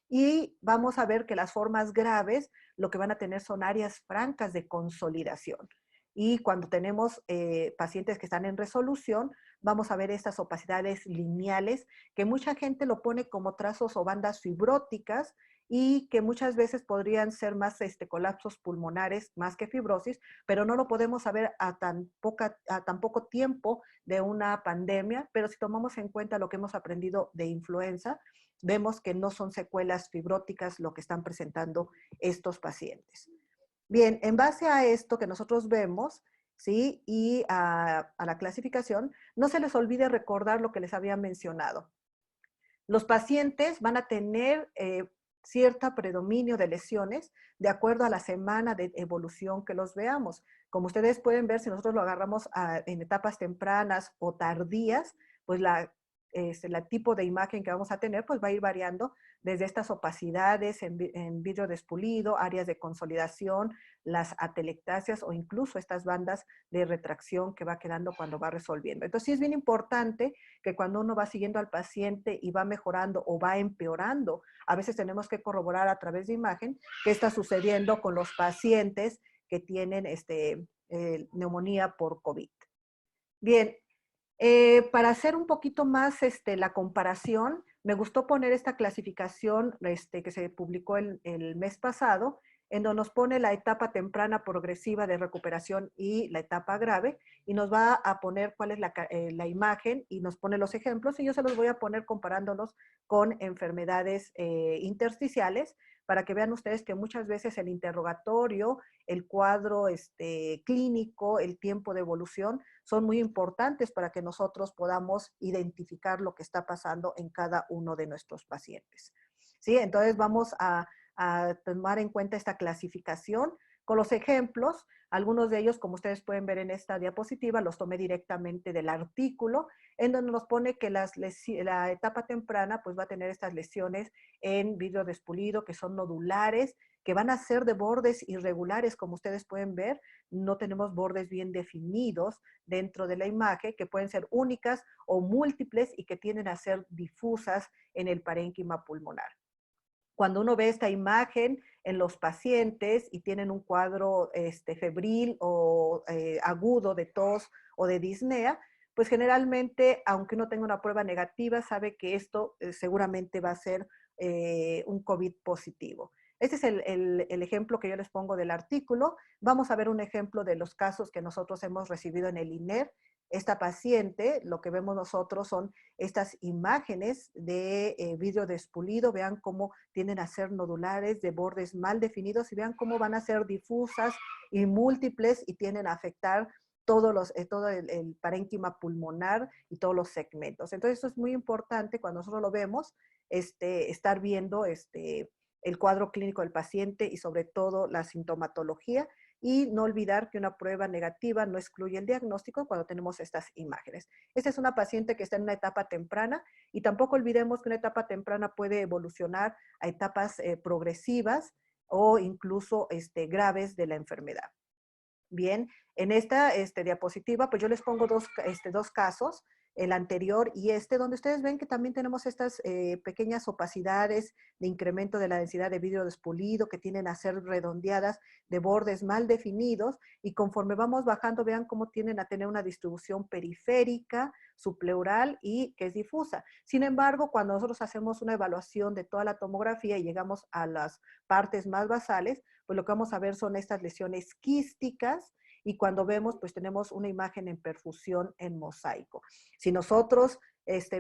Y vamos a ver que las formas graves lo que van a tener son áreas francas de consolidación. Y cuando tenemos pacientes que están en resolución, vamos a ver estas opacidades lineales, que mucha gente lo pone como trazos o bandas fibróticas y que muchas veces podrían ser más colapsos pulmonares más que fibrosis, pero no lo podemos saber a tan poco tiempo de una pandemia, pero si tomamos en cuenta lo que hemos aprendido de influenza, vemos que no son secuelas fibróticas lo que están presentando estos pacientes. Bien, en base a esto que nosotros vemos, ¿sí? Y a la clasificación, no se les olvide recordar lo que les había mencionado. Los pacientes van a tener cierto predominio de lesiones de acuerdo a la semana de evolución que los veamos. Como ustedes pueden ver, si nosotros lo agarramos en etapas tempranas o tardías, pues el tipo de imagen que vamos a tener pues va a ir variando desde estas opacidades en vidrio despulido, áreas de consolidación, las atelectasias o incluso estas bandas de retracción que va quedando cuando va resolviendo. Entonces sí es bien importante que cuando uno va siguiendo al paciente y va mejorando o va empeorando, a veces tenemos que corroborar a través de imagen qué está sucediendo con los pacientes que tienen neumonía por COVID. Bien, para hacer un poquito más la comparación, me gustó poner esta clasificación que se publicó el mes pasado, en donde nos pone la etapa temprana progresiva de recuperación y la etapa grave, y nos va a poner cuál es la imagen y nos pone los ejemplos, y yo se los voy a poner comparándolos con enfermedades intersticiales, para que vean ustedes que muchas veces el interrogatorio, el cuadro clínico, el tiempo de evolución, son muy importantes para que nosotros podamos identificar lo que está pasando en cada uno de nuestros pacientes. ¿Sí? Entonces vamos a tomar en cuenta esta clasificación con los ejemplos. Algunos de ellos, como ustedes pueden ver en esta diapositiva, los tomé directamente del artículo, en donde nos pone que la etapa temprana pues va a tener estas lesiones en vidrio despulido que son nodulares, que van a ser de bordes irregulares, como ustedes pueden ver. No tenemos bordes bien definidos dentro de la imagen, que pueden ser únicas o múltiples y que tienden a ser difusas en el parénquima pulmonar. Cuando uno ve esta imagen en los pacientes y tienen un cuadro febril o agudo de tos o de disnea, pues generalmente, aunque uno tenga una prueba negativa, sabe que esto seguramente va a ser un COVID positivo. Este es el ejemplo que yo les pongo del artículo. Vamos a ver un ejemplo de los casos que nosotros hemos recibido en el INER. Esta paciente, lo que vemos nosotros son estas imágenes de vidrio despulido. Vean cómo tienden a ser nodulares, de bordes mal definidos, y vean cómo van a ser difusas y múltiples y tienden a afectar todo el parénquima pulmonar y todos los segmentos. Entonces, esto es muy importante cuando nosotros lo vemos, estar viendo el cuadro clínico del paciente y sobre todo la sintomatología, y no olvidar que una prueba negativa no excluye el diagnóstico cuando tenemos estas imágenes. Esta es una paciente que está en una etapa temprana, y tampoco olvidemos que una etapa temprana puede evolucionar a etapas progresivas o incluso graves de la enfermedad. Bien, en esta diapositiva, pues yo les pongo dos casos, el anterior y donde ustedes ven que también tenemos estas pequeñas opacidades de incremento de la densidad de vidrio despulido que tienden a ser redondeadas de bordes mal definidos, y conforme vamos bajando, vean cómo tienden a tener una distribución periférica, subpleural y que es difusa. Sin embargo, cuando nosotros hacemos una evaluación de toda la tomografía y llegamos a las partes más basales, pues lo que vamos a ver son estas lesiones quísticas, y cuando vemos, pues tenemos una imagen en perfusión en mosaico. Si nosotros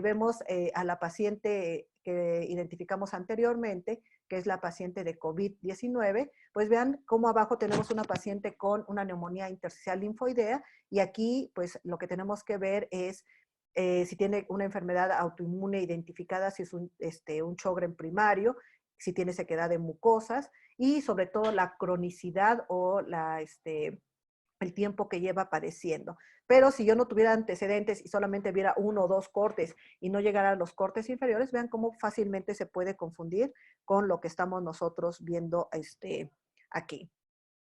vemos a la paciente que identificamos anteriormente, que es la paciente de COVID-19, pues vean cómo abajo tenemos una paciente con una neumonía intersticial linfoidea, y aquí pues lo que tenemos que ver es si tiene una enfermedad autoinmune identificada, si es un Sjögren primario, si tiene sequedad de mucosas, y sobre todo la cronicidad o el tiempo que lleva padeciendo. Pero si yo no tuviera antecedentes y solamente viera uno o dos cortes y no llegara a los cortes inferiores, vean cómo fácilmente se puede confundir con lo que estamos nosotros viendo aquí.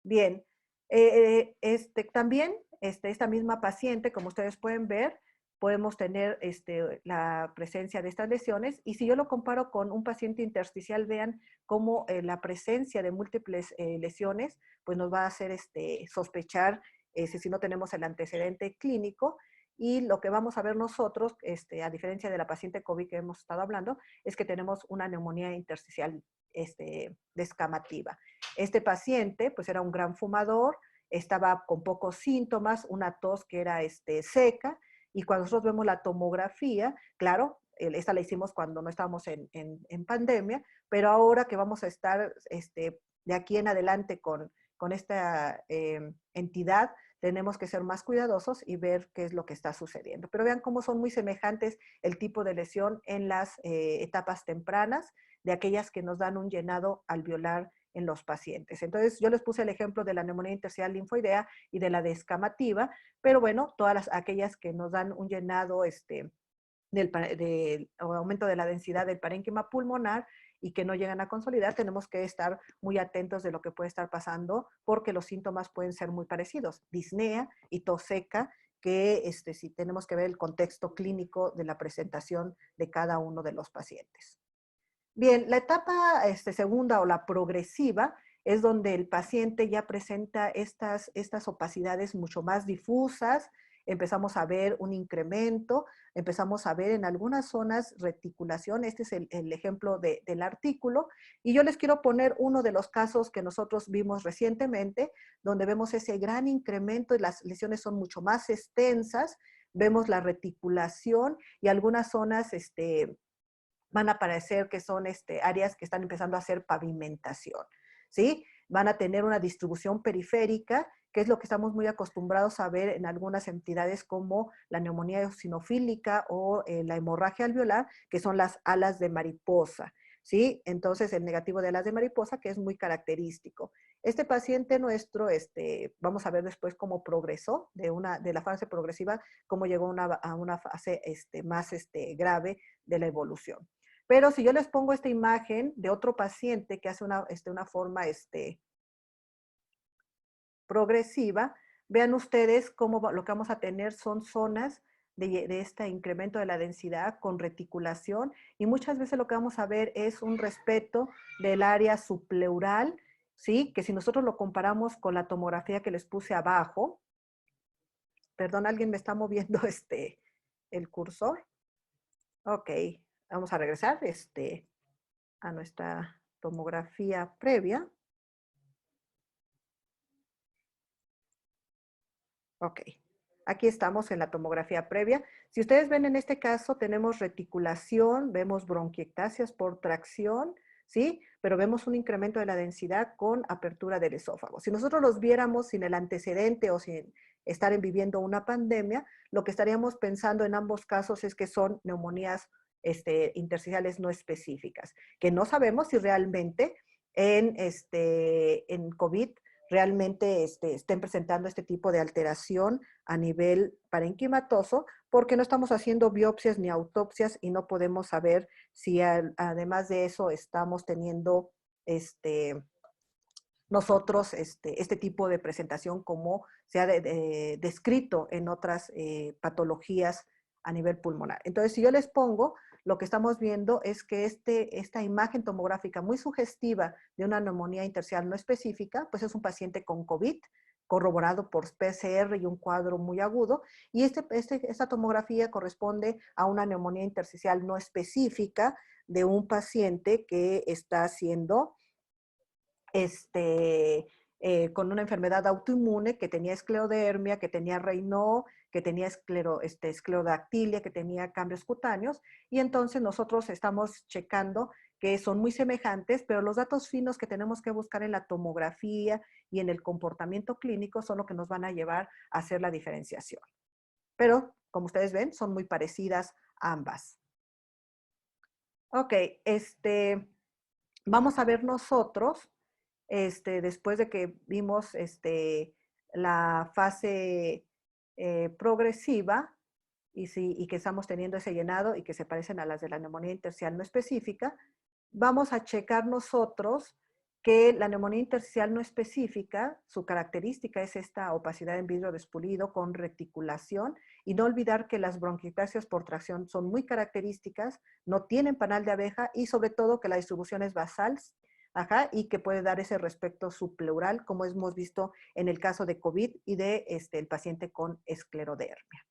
Bien, también esta misma paciente, como ustedes pueden ver, podemos tener la presencia de estas lesiones, y si yo lo comparo con un paciente intersticial, vean cómo la presencia de múltiples lesiones pues nos va a hacer sospechar si no tenemos el antecedente clínico. Y lo que vamos a ver nosotros, a diferencia de la paciente COVID que hemos estado hablando, es que tenemos una neumonía intersticial descamativa. Este paciente pues era un gran fumador, estaba con pocos síntomas, una tos que era seca, y cuando nosotros vemos la tomografía, claro, esta la hicimos cuando no estábamos en pandemia, pero ahora que vamos a estar de aquí en adelante con esta entidad, tenemos que ser más cuidadosos y ver qué es lo que está sucediendo. Pero vean cómo son muy semejantes el tipo de lesión en las etapas tempranas de aquellas que nos dan un llenado alveolar en los pacientes. Entonces, yo les puse el ejemplo de la neumonía intersticial linfoidea y de la descamativa, pero bueno, todas aquellas que nos dan un llenado del aumento de la densidad del parénquima pulmonar y que no llegan a consolidar, tenemos que estar muy atentos de lo que puede estar pasando porque los síntomas pueden ser muy parecidos. Disnea y tos seca, que sí tenemos que ver el contexto clínico de la presentación de cada uno de los pacientes. Bien, la etapa segunda o la progresiva es donde el paciente ya presenta estas opacidades mucho más difusas, empezamos a ver un incremento, empezamos a ver en algunas zonas reticulación, este es el ejemplo del artículo, y yo les quiero poner uno de los casos que nosotros vimos recientemente, donde vemos ese gran incremento y las lesiones son mucho más extensas, vemos la reticulación y algunas zonas van a aparecer que son áreas que están empezando a hacer pavimentación, ¿sí? Van a tener una distribución periférica, que es lo que estamos muy acostumbrados a ver en algunas entidades como la neumonía eosinofílica o la hemorragia alveolar, que son las alas de mariposa, ¿sí? Entonces, el negativo de alas de mariposa, que es muy característico. Este paciente nuestro, vamos a ver después cómo progresó de la fase progresiva, cómo llegó a una fase más grave de la evolución. Pero si yo les pongo esta imagen de otro paciente que hace una forma progresiva, vean ustedes cómo lo que vamos a tener son zonas de este incremento de la densidad con reticulación y muchas veces lo que vamos a ver es un respeto del área subpleural, ¿sí? Que si nosotros lo comparamos con la tomografía que les puse abajo, perdón, alguien me está moviendo el cursor. Ok, vamos a regresar a nuestra tomografía previa. Ok, aquí estamos en la tomografía previa. Si ustedes ven en este caso tenemos reticulación, vemos bronquiectasias por tracción, ¿sí? Pero vemos un incremento de la densidad con apertura del esófago. Si nosotros los viéramos sin el antecedente o sin estar viviendo una pandemia, lo que estaríamos pensando en ambos casos es que son neumonías intersticiales no específicas, que no sabemos si realmente en COVID realmente estén presentando este tipo de alteración a nivel parenquimatoso, porque no estamos haciendo biopsias ni autopsias y no podemos saber si además de eso estamos teniendo nosotros este tipo de presentación como se ha descrito en otras patologías a nivel pulmonar. Entonces, si yo les pongo, lo que estamos viendo es que esta imagen tomográfica muy sugestiva de una neumonía intersticial no específica, pues es un paciente con COVID, corroborado por PCR y un cuadro muy agudo, y esta tomografía corresponde a una neumonía intersticial no específica de un paciente que está siendo con una enfermedad autoinmune que tenía esclerodermia, que tenía Raynaud, que tenía esclerodactilia, que tenía cambios cutáneos, y entonces nosotros estamos checando que son muy semejantes, pero los datos finos que tenemos que buscar en la tomografía y en el comportamiento clínico son lo que nos van a llevar a hacer la diferenciación. Pero, como ustedes ven, son muy parecidas ambas. Ok, vamos a ver nosotros después de que vimos la fase progresiva y que estamos teniendo ese llenado y que se parecen a las de la neumonía intersticial no específica, vamos a checar nosotros que la neumonía intersticial no específica, su característica es esta opacidad en vidrio despulido con reticulación, y no olvidar que las bronquiectasias por tracción son muy características, no tienen panal de abeja y sobre todo que la distribución es basal, y que puede dar ese respecto subpleural, como hemos visto en el caso de COVID y de el paciente con esclerodermia.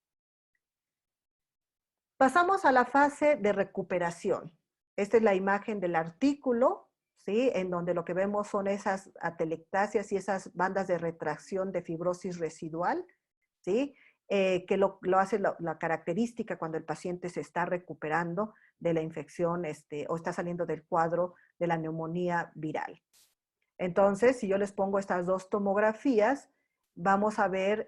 Pasamos a la fase de recuperación. Esta es la imagen del artículo, ¿sí? En donde lo que vemos son esas atelectasias y esas bandas de retracción de fibrosis residual, ¿sí? Que lo hace la característica cuando el paciente se está recuperando de la infección o está saliendo del cuadro de la neumonía viral. Entonces, si yo les pongo estas dos tomografías, vamos a ver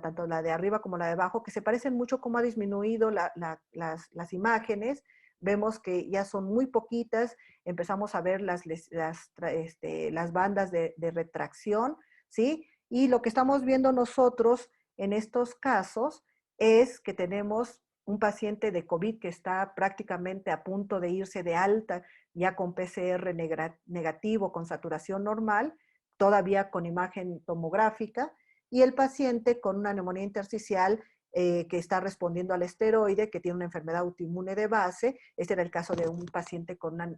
tanto la de arriba como la de abajo, que se parecen mucho cómo ha disminuido las imágenes. Vemos que ya son muy poquitas, empezamos a ver las bandas de retracción, ¿sí? Y lo que estamos viendo nosotros en estos casos es que tenemos un paciente de COVID que está prácticamente a punto de irse de alta, ya con PCR negativo, con saturación normal, todavía con imagen tomográfica, y el paciente con una neumonía intersticial que está respondiendo al esteroide, que tiene una enfermedad autoinmune de base. Este era el caso de un paciente con una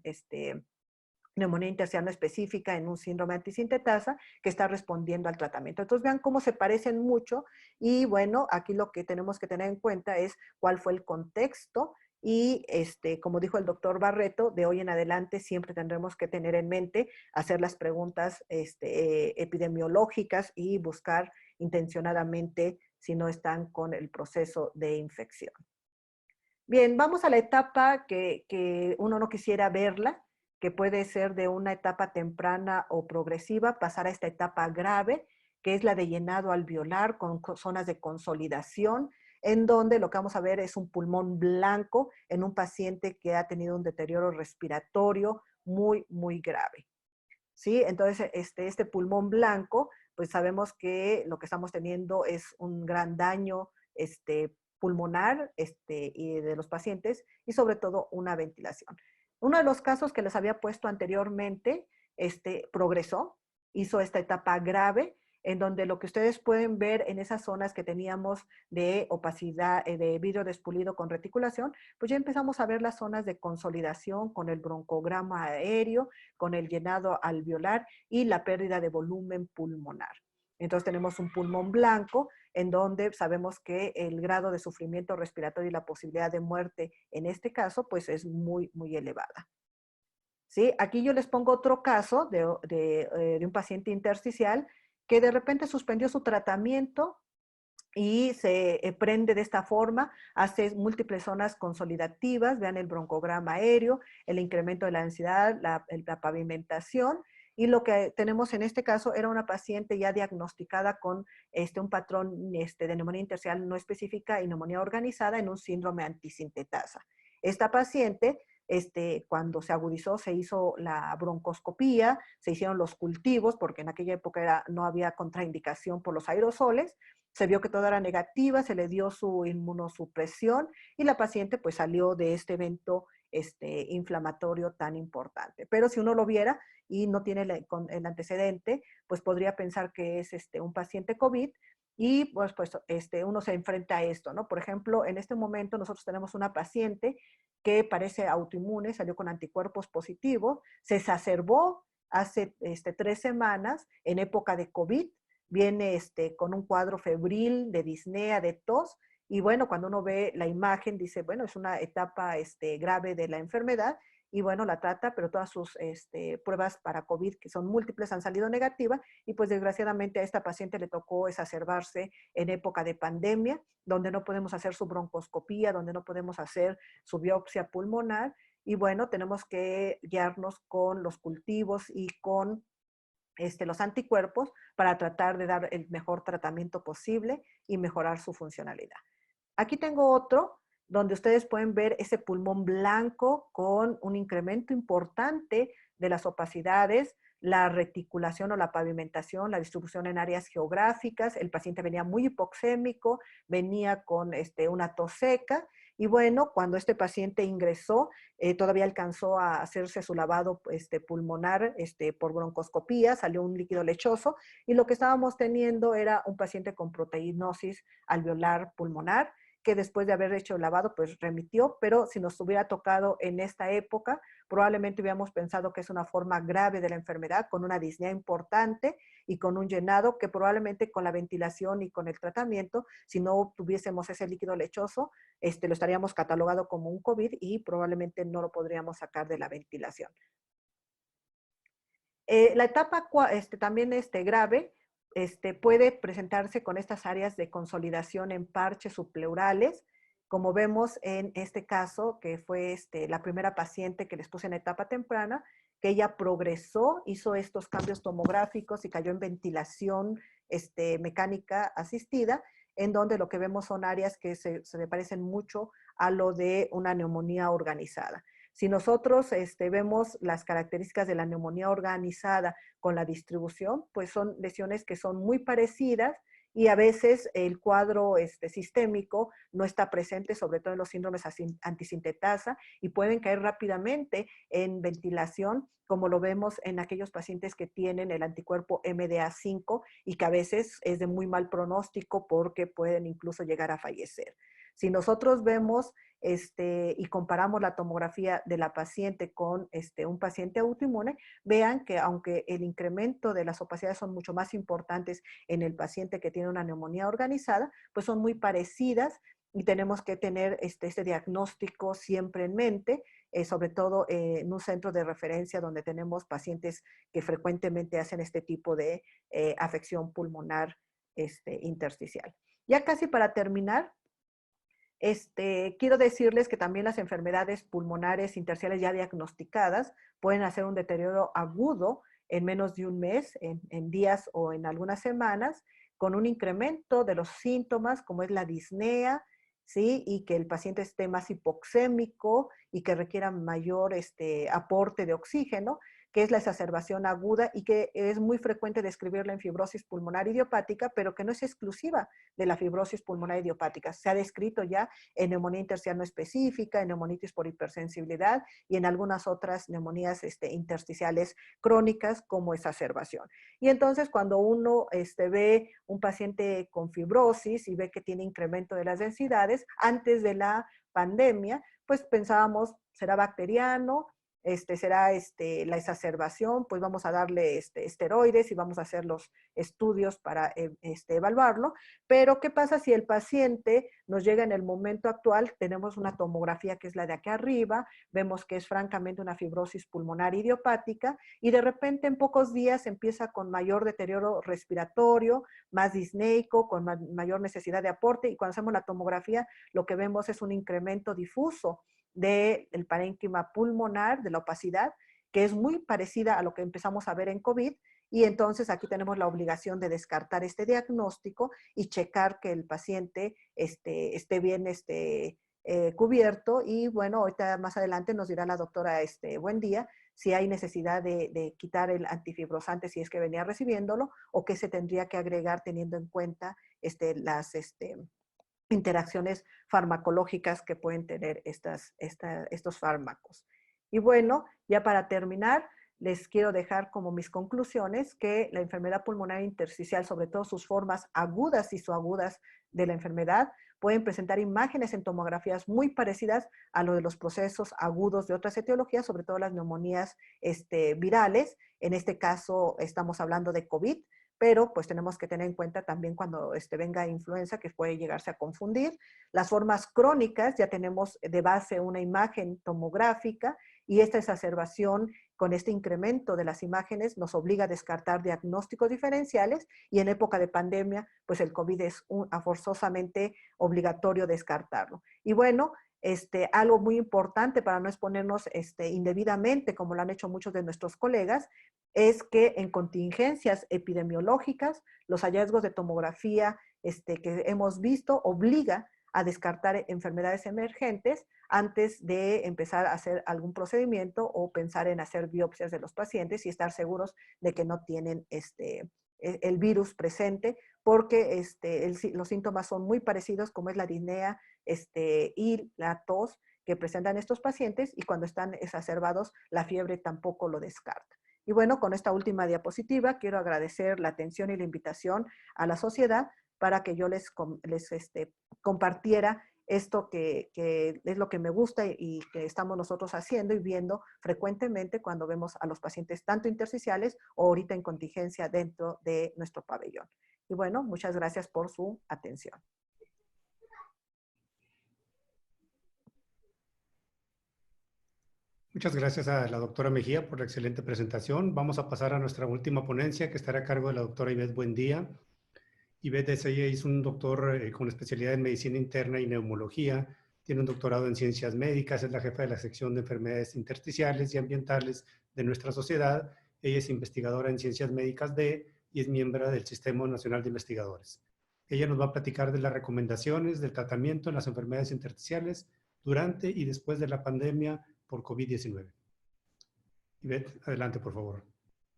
neumonía intersticial no específica en un síndrome antisintetasa que está respondiendo al tratamiento. Entonces vean cómo se parecen mucho y bueno, aquí lo que tenemos que tener en cuenta es cuál fue el contexto y como dijo el doctor Barreto, de hoy en adelante siempre tendremos que tener en mente hacer las preguntas epidemiológicas y buscar intencionadamente si no están con el proceso de infección. Bien, vamos a la etapa que uno no quisiera verla, que puede ser de una etapa temprana o progresiva, pasar a esta etapa grave, que es la de llenado alveolar con zonas de consolidación, en donde lo que vamos a ver es un pulmón blanco en un paciente que ha tenido un deterioro respiratorio muy, muy grave. ¿Sí? Entonces, este pulmón blanco, pues sabemos que lo que estamos teniendo es un gran daño pulmonar y de los pacientes y sobre todo una ventilación. Uno de los casos que les había puesto anteriormente progresó, hizo esta etapa grave, en donde lo que ustedes pueden ver en esas zonas que teníamos de opacidad, de vidrio despulido con reticulación, pues ya empezamos a ver las zonas de consolidación con el broncograma aéreo, con el llenado alveolar y la pérdida de volumen pulmonar. Entonces tenemos un pulmón blanco en donde sabemos que el grado de sufrimiento respiratorio y la posibilidad de muerte en este caso pues es muy, muy elevada. ¿Sí? Aquí yo les pongo otro caso de un paciente intersticial que de repente suspendió su tratamiento y se prende de esta forma, hace múltiples zonas consolidativas, vean el broncograma aéreo, el incremento de la ansiedad, la pavimentación, y lo que tenemos en este caso era una paciente ya diagnosticada con un patrón de neumonía intersticial no específica y neumonía organizada en un síndrome antisintetasa. Esta paciente, cuando se agudizó, se hizo la broncoscopía, se hicieron los cultivos, porque en aquella época no había contraindicación por los aerosoles, se vio que todo era negativa, se le dio su inmunosupresión y la paciente pues salió de este evento inflamatorio tan importante. Pero si uno lo viera y no tiene el antecedente, pues podría pensar que es un paciente COVID y pues uno se enfrenta a esto, ¿no? Por ejemplo, en este momento nosotros tenemos una paciente que parece autoinmune, salió con anticuerpos positivos, se exacerbó hace 3 semanas en época de COVID, viene con un cuadro febril de disnea, de tos, y bueno, cuando uno ve la imagen dice, bueno, es una etapa grave de la enfermedad, y bueno, la trata, pero todas sus pruebas para COVID, que son múltiples, han salido negativas, y pues desgraciadamente a esta paciente le tocó exacerbarse en época de pandemia, donde no podemos hacer su broncoscopía, donde no podemos hacer su biopsia pulmonar, y bueno, tenemos que guiarnos con los cultivos y con los anticuerpos para tratar de dar el mejor tratamiento posible y mejorar su funcionalidad. Aquí tengo otro donde ustedes pueden ver ese pulmón blanco con un incremento importante de las opacidades, la reticulación o la pavimentación, la distribución en áreas geográficas. El paciente venía muy hipoxémico, venía con una tos seca. Y bueno, cuando este paciente ingresó, todavía alcanzó a hacerse su lavado pulmonar por broncoscopía, salió un líquido lechoso y lo que estábamos teniendo era un paciente con proteinosis alveolar pulmonar que después de haber hecho el lavado, pues remitió, pero si nos hubiera tocado en esta época, probablemente hubiéramos pensado que es una forma grave de la enfermedad, con una disnea importante y con un llenado que probablemente con la ventilación y con el tratamiento, si no tuviésemos ese líquido lechoso, lo estaríamos catalogado como un COVID y probablemente no lo podríamos sacar de la ventilación. La etapa también grave puede presentarse con estas áreas de consolidación en parches subpleurales, como vemos en este caso, que fue la primera paciente que les puse en etapa temprana, que ella progresó, hizo estos cambios tomográficos y cayó en ventilación mecánica asistida, en donde lo que vemos son áreas que se parecen mucho a lo de una neumonía organizada. Si nosotros vemos las características de la neumonía organizada con la distribución, pues son lesiones que son muy parecidas y a veces el cuadro sistémico no está presente, sobre todo en los síndromes antisintetasa, y pueden caer rápidamente en ventilación, como lo vemos en aquellos pacientes que tienen el anticuerpo MDA5 y que a veces es de muy mal pronóstico porque pueden incluso llegar a fallecer. Si nosotros vemos y comparamos la tomografía de la paciente con un paciente autoinmune, vean que aunque el incremento de las opacidades son mucho más importantes en el paciente que tiene una neumonía organizada, pues son muy parecidas y tenemos que tener este diagnóstico siempre en mente, sobre todo en un centro de referencia donde tenemos pacientes que frecuentemente hacen este tipo de afección pulmonar intersticial. Ya casi para terminar, quiero decirles que también las enfermedades pulmonares intersticiales ya diagnosticadas pueden hacer un deterioro agudo en menos de un mes, en días o en algunas semanas, con un incremento de los síntomas como es la disnea, ¿sí? Y que el paciente esté más hipoxémico y que requiera mayor aporte de oxígeno, que es la exacerbación aguda y que es muy frecuente describirla en fibrosis pulmonar idiopática, pero que no es exclusiva de la fibrosis pulmonar idiopática. Se ha descrito ya en neumonía intersticial no específica, en neumonitis por hipersensibilidad y en algunas otras neumonías intersticiales crónicas como exacerbación. Y entonces cuando uno ve un paciente con fibrosis y ve que tiene incremento de las densidades, antes de la pandemia, pues pensábamos, será bacteriano, será la exacerbación, pues vamos a darle esteroides y vamos a hacer los estudios para evaluarlo. Pero, ¿qué pasa si el paciente nos llega en el momento actual? Tenemos una tomografía que es la de aquí arriba, vemos que es francamente una fibrosis pulmonar idiopática y de repente en pocos días empieza con mayor deterioro respiratorio, más disneico, con mayor necesidad de aporte y cuando hacemos la tomografía lo que vemos es un incremento difuso del parénquima pulmonar, de la opacidad, que es muy parecida a lo que empezamos a ver en COVID, y entonces aquí tenemos la obligación de descartar este diagnóstico y checar que el paciente esté bien cubierto, y bueno, ahorita más adelante nos dirá la doctora Buendía si hay necesidad de quitar el antifibrosante si es que venía recibiéndolo, o qué se tendría que agregar teniendo en cuenta las interacciones farmacológicas que pueden tener estos fármacos. Y bueno, ya para terminar, les quiero dejar como mis conclusiones que la enfermedad pulmonar intersticial, sobre todo sus formas agudas y subagudas de la enfermedad, pueden presentar imágenes en tomografías muy parecidas a lo de los procesos agudos de otras etiologías, sobre todo las neumonías virales. En este caso estamos hablando de COVID, pero pues tenemos que tener en cuenta también cuando venga influenza, que puede llegarse a confundir. Las formas crónicas, ya tenemos de base una imagen tomográfica y esta exacerbación con este incremento de las imágenes nos obliga a descartar diagnósticos diferenciales y en época de pandemia, pues el COVID es forzosamente obligatorio descartarlo. Y bueno, algo muy importante para no exponernos indebidamente, como lo han hecho muchos de nuestros colegas, es que en contingencias epidemiológicas, los hallazgos de tomografía que hemos visto obliga a descartar enfermedades emergentes antes de empezar a hacer algún procedimiento o pensar en hacer biopsias de los pacientes y estar seguros de que no tienen el virus presente, porque los síntomas son muy parecidos, como es la disnea y la tos que presentan estos pacientes, y cuando están exacerbados, la fiebre tampoco lo descarta. Y bueno, con esta última diapositiva quiero agradecer la atención y la invitación a la sociedad para que yo les compartiera esto que es lo que me gusta y que estamos nosotros haciendo y viendo frecuentemente cuando vemos a los pacientes tanto intersticiales o ahorita en contingencia dentro de nuestro pabellón. Y bueno, muchas gracias por su atención. Muchas gracias a la doctora Mejía por la excelente presentación. Vamos a pasar a nuestra última ponencia, que estará a cargo de la doctora Ivette Buendía. Ivette es un doctor con especialidad en medicina interna y neumología. Tiene un doctorado en ciencias médicas, es la jefa de la sección de enfermedades intersticiales y ambientales de nuestra sociedad. Ella es investigadora en ciencias médicas D y es miembro del Sistema Nacional de Investigadores. Ella nos va a platicar de las recomendaciones del tratamiento en las enfermedades intersticiales durante y después de la pandemia por COVID-19. Ivette, adelante, por favor.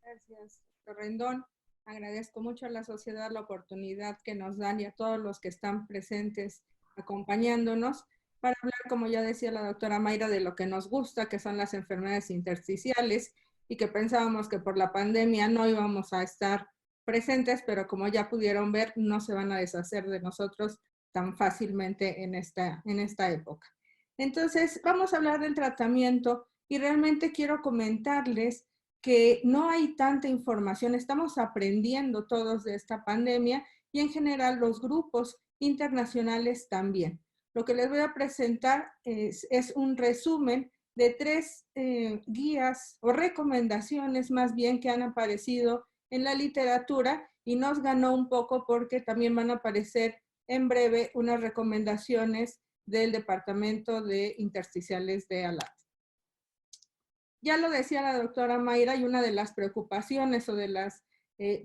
Gracias, doctor Rendón. Agradezco mucho a la sociedad la oportunidad que nos dan y a todos los que están presentes acompañándonos para hablar, como ya decía la doctora Mayra, de lo que nos gusta, que son las enfermedades intersticiales, y que pensábamos que por la pandemia no íbamos a estar presentes, pero como ya pudieron ver, no se van a deshacer de nosotros tan fácilmente en esta época. Entonces, vamos a hablar del tratamiento y realmente quiero comentarles que no hay tanta información, estamos aprendiendo todos de esta pandemia y en general los grupos internacionales también. Lo que les voy a presentar es un resumen de 3 guías o recomendaciones más bien que han aparecido en la literatura y nos ganó un poco porque también van a aparecer en breve unas recomendaciones del Departamento de Intersticiales de ALAT. Ya lo decía la doctora Mayra, y una de las preocupaciones o de las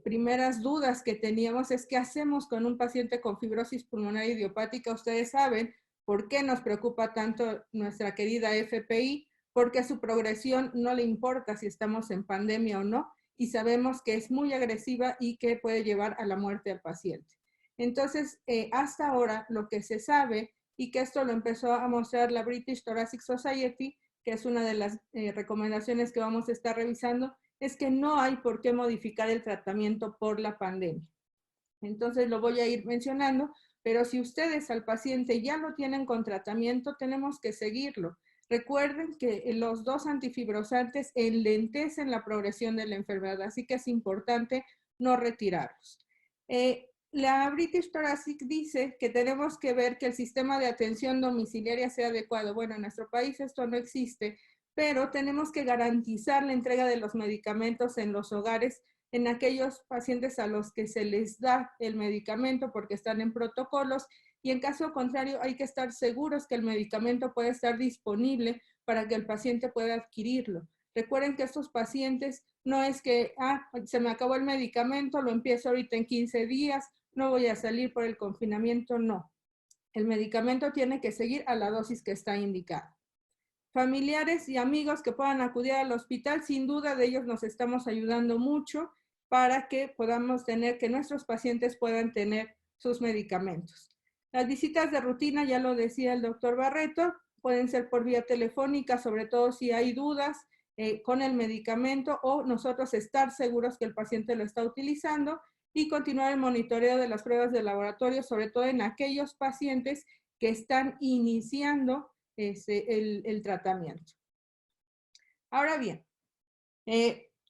primeras dudas que teníamos es qué hacemos con un paciente con fibrosis pulmonar idiopática. Ustedes saben por qué nos preocupa tanto nuestra querida FPI, porque a su progresión no le importa si estamos en pandemia o no, y sabemos que es muy agresiva y que puede llevar a la muerte al paciente. Entonces, hasta ahora lo que se sabe, y que esto lo empezó a mostrar la British Thoracic Society, que es una de las recomendaciones que vamos a estar revisando, es que no hay por qué modificar el tratamiento por la pandemia. Entonces lo voy a ir mencionando, pero si ustedes al paciente ya lo tienen con tratamiento, tenemos que seguirlo. Recuerden que los 2 antifibrosantes enlentecen la progresión de la enfermedad, así que es importante no retirarlos. La British Thoracic dice que tenemos que ver que el sistema de atención domiciliaria sea adecuado. Bueno, en nuestro país esto no existe, pero tenemos que garantizar la entrega de los medicamentos en los hogares en aquellos pacientes a los que se les da el medicamento porque están en protocolos, y en caso contrario hay que estar seguros que el medicamento puede estar disponible para que el paciente pueda adquirirlo. Recuerden que estos pacientes no es que, se me acabó el medicamento, lo empiezo ahorita en 15 días, no voy a salir por el confinamiento, no. El medicamento tiene que seguir a la dosis que está indicada. Familiares y amigos que puedan acudir al hospital, sin duda de ellos nos estamos ayudando mucho para que podamos tener, que nuestros pacientes puedan tener sus medicamentos. Las visitas de rutina, ya lo decía el doctor Barreto, pueden ser por vía telefónica, sobre todo si hay dudas con el medicamento, o nosotros estar seguros que el paciente lo está utilizando, y continuar el monitoreo de las pruebas de laboratorio, sobre todo en aquellos pacientes que están iniciando el tratamiento. Ahora bien,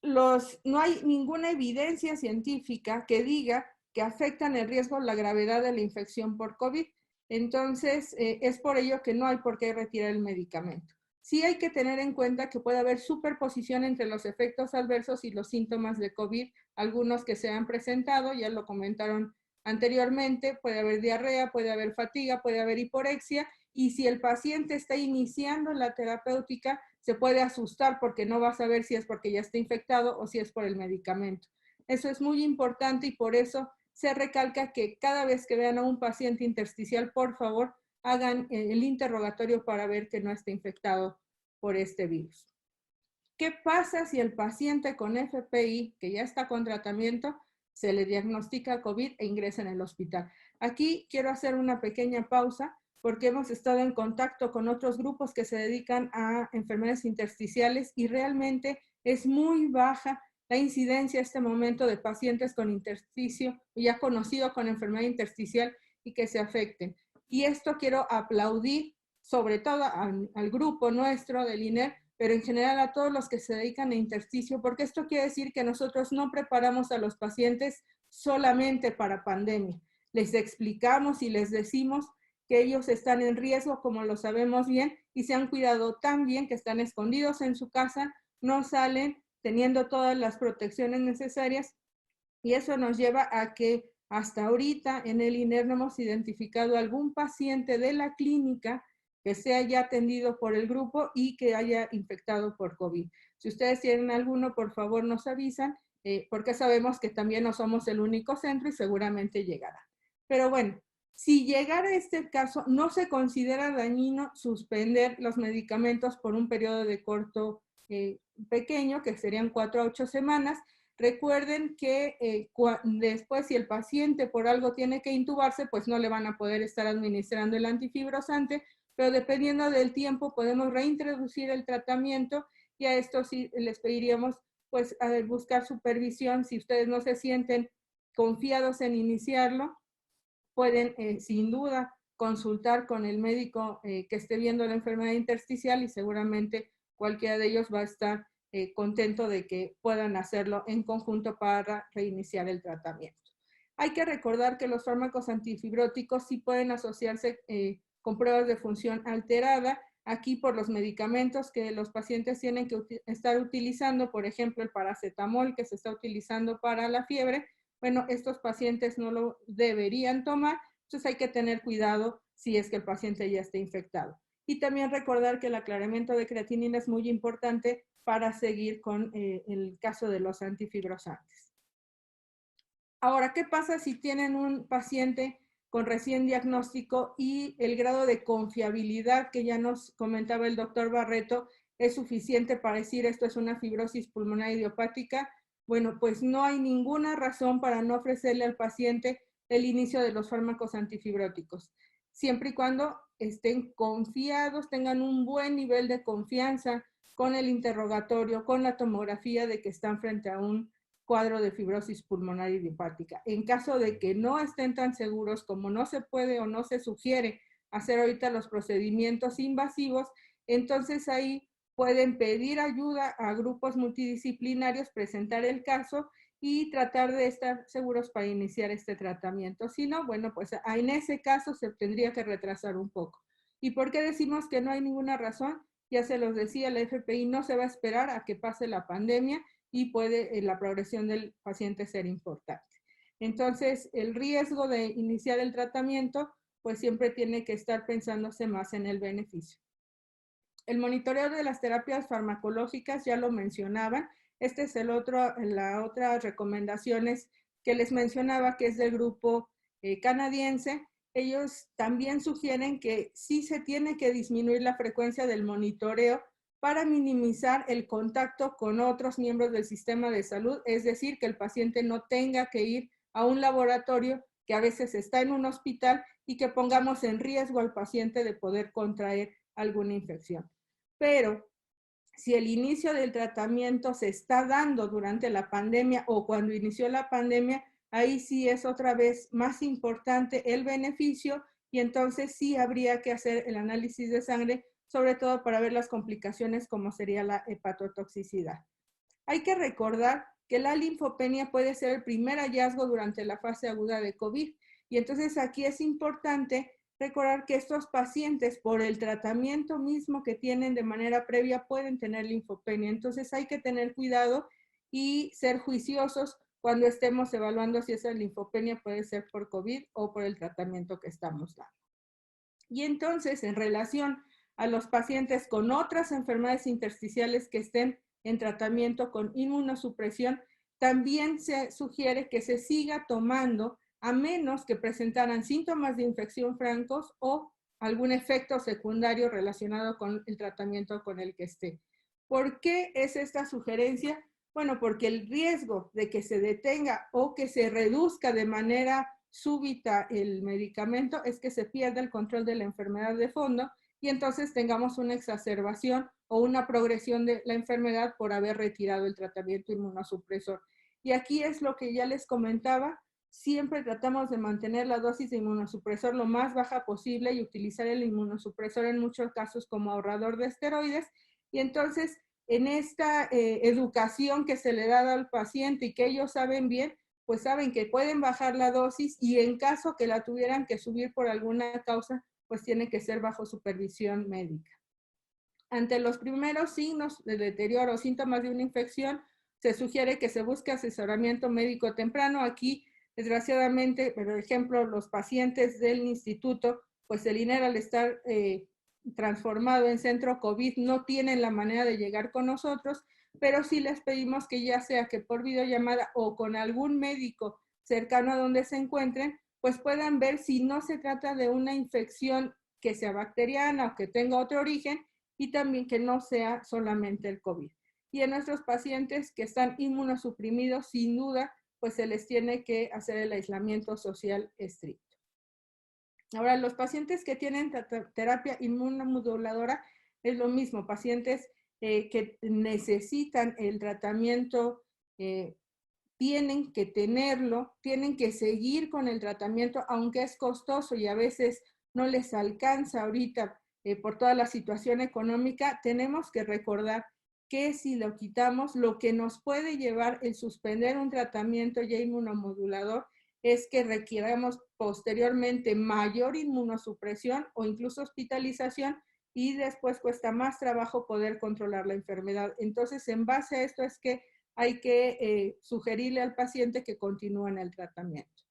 no hay ninguna evidencia científica que diga que afectan el riesgo o la gravedad de la infección por COVID. Entonces, es por ello que no hay por qué retirar el medicamento. Sí hay que tener en cuenta que puede haber superposición entre los efectos adversos y los síntomas de COVID, algunos que se han presentado, ya lo comentaron anteriormente, puede haber diarrea, puede haber fatiga, puede haber hiporexia, y si el paciente está iniciando la terapéutica, se puede asustar porque no va a saber si es porque ya está infectado o si es por el medicamento. Eso es muy importante y por eso se recalca que cada vez que vean a un paciente intersticial, por favor, hagan el interrogatorio para ver que no esté infectado por este virus. ¿Qué pasa si el paciente con FPI, que ya está con tratamiento, se le diagnostica COVID e ingresa en el hospital? Aquí quiero hacer una pequeña pausa porque hemos estado en contacto con otros grupos que se dedican a enfermedades intersticiales y realmente es muy baja la incidencia en este momento de pacientes con intersticio, ya conocido con enfermedad intersticial, y que se afecten. Y esto quiero aplaudir sobre todo al grupo nuestro del INER, pero en general a todos los que se dedican a intersticio, porque esto quiere decir que nosotros no preparamos a los pacientes solamente para pandemia. Les explicamos y les decimos que ellos están en riesgo, como lo sabemos bien, y se han cuidado tan bien que están escondidos en su casa, no salen teniendo todas las protecciones necesarias, y eso nos lleva a que hasta ahorita en el INER no hemos identificado algún paciente de la clínica que sea ya atendido por el grupo y que haya infectado por COVID. Si ustedes tienen alguno, por favor nos avisan porque sabemos que también no somos el único centro y seguramente llegará. Pero bueno, si llegara este caso, no se considera dañino suspender los medicamentos por un periodo de corto pequeño, que serían 4 a 8 semanas. Recuerden que después, si el paciente por algo tiene que intubarse, pues no le van a poder estar administrando el antifibrosante, pero dependiendo del tiempo podemos reintroducir el tratamiento, y a esto sí les pediríamos pues a buscar supervisión. Si ustedes no se sienten confiados en iniciarlo, pueden sin duda consultar con el médico que esté viendo la enfermedad intersticial, y seguramente cualquiera de ellos va a estar contento de que puedan hacerlo en conjunto para reiniciar el tratamiento. Hay que recordar que los fármacos antifibróticos sí pueden asociarse con pruebas de función alterada, aquí por los medicamentos que los pacientes tienen que estar utilizando, por ejemplo, el paracetamol que se está utilizando para la fiebre. Bueno, estos pacientes no lo deberían tomar, entonces hay que tener cuidado si es que el paciente ya está infectado. Y también recordar que el aclaramiento de creatinina es muy importante para seguir con el caso de los antifibrosantes. Ahora, ¿qué pasa si tienen un paciente con recién diagnóstico y el grado de confiabilidad que ya nos comentaba el doctor Barreto es suficiente para decir esto es una fibrosis pulmonar idiopática? Bueno, pues no hay ninguna razón para no ofrecerle al paciente el inicio de los fármacos antifibróticos, siempre y cuando estén confiados, tengan un buen nivel de confianza con el interrogatorio, con la tomografía de que están frente a un cuadro de fibrosis pulmonar idiopática. En caso de que no estén tan seguros, como no se puede o no se sugiere hacer ahorita los procedimientos invasivos, entonces ahí pueden pedir ayuda a grupos multidisciplinarios, presentar el caso y tratar de estar seguros para iniciar este tratamiento. Si no, bueno, pues en ese caso se tendría que retrasar un poco. ¿Y por qué decimos que no hay ninguna razón? Ya se los decía, la FPI no se va a esperar a que pase la pandemia y puede la progresión del paciente ser importante. Entonces, el riesgo de iniciar el tratamiento, pues siempre tiene que estar pensándose más en el beneficio. El monitoreo de las terapias farmacológicas ya lo mencionaban. Este es la otra recomendaciones que les mencionaba, que es del grupo canadiense. Ellos también sugieren que sí se tiene que disminuir la frecuencia del monitoreo para minimizar el contacto con otros miembros del sistema de salud, es decir, que el paciente no tenga que ir a un laboratorio que a veces está en un hospital y que pongamos en riesgo al paciente de poder contraer alguna infección. Pero si el inicio del tratamiento se está dando durante la pandemia o cuando inició la pandemia, ahí sí es otra vez más importante el beneficio, y entonces sí habría que hacer el análisis de sangre, sobre todo para ver las complicaciones como sería la hepatotoxicidad. Hay que recordar que la linfopenia puede ser el primer hallazgo durante la fase aguda de COVID, y entonces aquí es importante recordar que estos pacientes, por el tratamiento mismo que tienen de manera previa, pueden tener linfopenia. Entonces hay que tener cuidado y ser juiciosos cuando estemos evaluando si esa linfopenia puede ser por COVID o por el tratamiento que estamos dando. Y entonces, en relación a los pacientes con otras enfermedades intersticiales que estén en tratamiento con inmunosupresión, también se sugiere que se siga tomando a menos que presentaran síntomas de infección francos o algún efecto secundario relacionado con el tratamiento con el que esté. ¿Por qué es esta sugerencia? Bueno, porque el riesgo de que se detenga o que se reduzca de manera súbita el medicamento es que se pierda el control de la enfermedad de fondo y entonces tengamos una exacerbación o una progresión de la enfermedad por haber retirado el tratamiento inmunosupresor. Y aquí es lo que ya les comentaba, siempre tratamos de mantener la dosis de inmunosupresor lo más baja posible y utilizar el inmunosupresor en muchos casos como ahorrador de esteroides. Y entonces, en esta educación que se le da al paciente y que ellos saben bien, pues saben que pueden bajar la dosis y en caso que la tuvieran que subir por alguna causa, pues tiene que ser bajo supervisión médica. Ante los primeros signos de deterioro o síntomas de una infección, se sugiere que se busque asesoramiento médico temprano. Aquí, desgraciadamente, por ejemplo, los pacientes del instituto, pues el INER al estar transformado en centro COVID no tienen la manera de llegar con nosotros, pero sí les pedimos que ya sea que por videollamada o con algún médico cercano a donde se encuentren, pues puedan ver si no se trata de una infección que sea bacteriana o que tenga otro origen, y también que no sea solamente el COVID. Y en nuestros pacientes que están inmunosuprimidos, sin duda, pues se les tiene que hacer el aislamiento social estricto. Ahora, los pacientes que tienen terapia inmunomoduladora es lo mismo, pacientes que necesitan el tratamiento, tienen que tenerlo, tienen que seguir con el tratamiento, aunque es costoso y a veces no les alcanza ahorita por toda la situación económica. Tenemos que recordar que si lo quitamos, lo que nos puede llevar el suspender un tratamiento ya inmunomodulador es que requiramos posteriormente mayor inmunosupresión o incluso hospitalización, y después cuesta más trabajo poder controlar la enfermedad. Entonces, en base a esto es que hay que sugerirle al paciente que continúe en el tratamiento.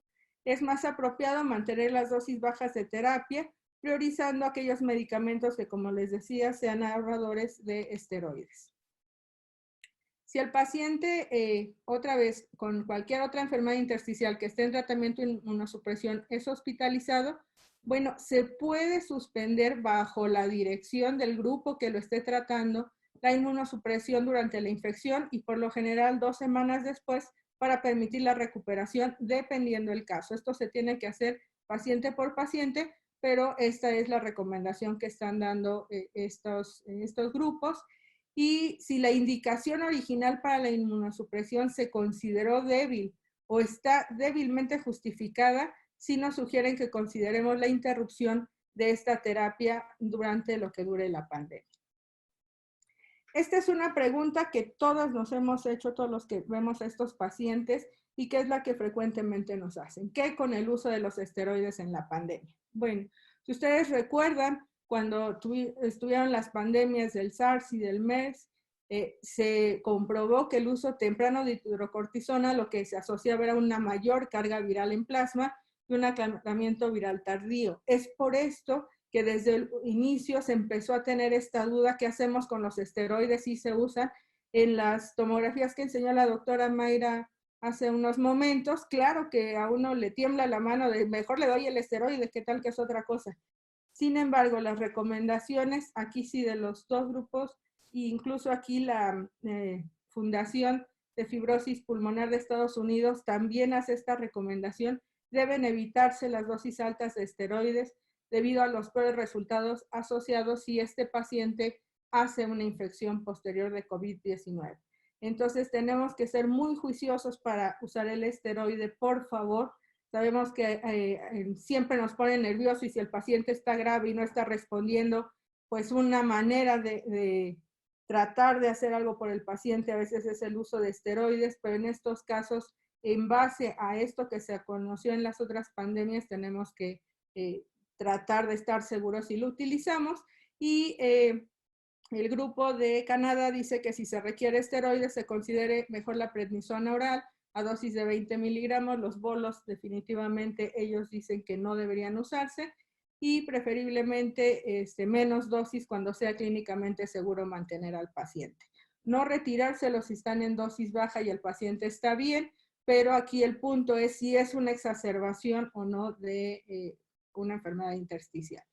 Es más apropiado mantener las dosis bajas de terapia, priorizando aquellos medicamentos que, como les decía, sean ahorradores de esteroides. Si el paciente, otra vez, con cualquier otra enfermedad intersticial que esté en tratamiento de inmunosupresión es hospitalizado, bueno, se puede suspender bajo la dirección del grupo que lo esté tratando la inmunosupresión durante la infección y por lo general 2 semanas después para permitir la recuperación dependiendo del caso. Esto se tiene que hacer paciente por paciente, pero esta es la recomendación que están dando estos grupos. Y si la indicación original para la inmunosupresión se consideró débil o está débilmente justificada, sí nos sugieren que consideremos la interrupción de esta terapia durante lo que dure la pandemia. Esta es una pregunta que todos nos hemos hecho, todos los que vemos a estos pacientes, y que es la que frecuentemente nos hacen. ¿Qué con el uso de los esteroides en la pandemia? Bueno, si ustedes recuerdan, cuando estuvieron las pandemias del SARS y del MERS, se comprobó que el uso temprano de hidrocortisona lo que se asociaba era una mayor carga viral en plasma y un aclaramiento viral tardío. Es por esto que desde el inicio se empezó a tener esta duda: ¿qué hacemos con los esteroides si se usan? En las tomografías que enseñó la doctora Mayra hace unos momentos, claro que a uno le tiembla la mano de mejor le doy el esteroide, ¿qué tal que es otra cosa? Sin embargo, las recomendaciones aquí sí de los dos grupos, e incluso aquí la Fundación de Fibrosis Pulmonar de Estados Unidos también hace esta recomendación: deben evitarse las dosis altas de esteroides debido a los peores resultados asociados si este paciente hace una infección posterior de COVID-19. Entonces tenemos que ser muy juiciosos para usar el esteroide, por favor. Sabemos que siempre nos pone nerviosos, y si el paciente está grave y no está respondiendo, pues una manera de tratar de hacer algo por el paciente a veces es el uso de esteroides, pero en estos casos, en base a esto que se conoció en las otras pandemias, tenemos que tratar de estar seguros si lo utilizamos. Y el grupo de Canadá dice que si se requiere esteroides, se considere mejor la prednisona oral a dosis de 20 miligramos. Los bolos definitivamente ellos dicen que no deberían usarse, y preferiblemente menos dosis cuando sea clínicamente seguro mantener al paciente. No retirárselos si están en dosis baja y el paciente está bien, pero aquí el punto es si es una exacerbación o no de una enfermedad intersticial.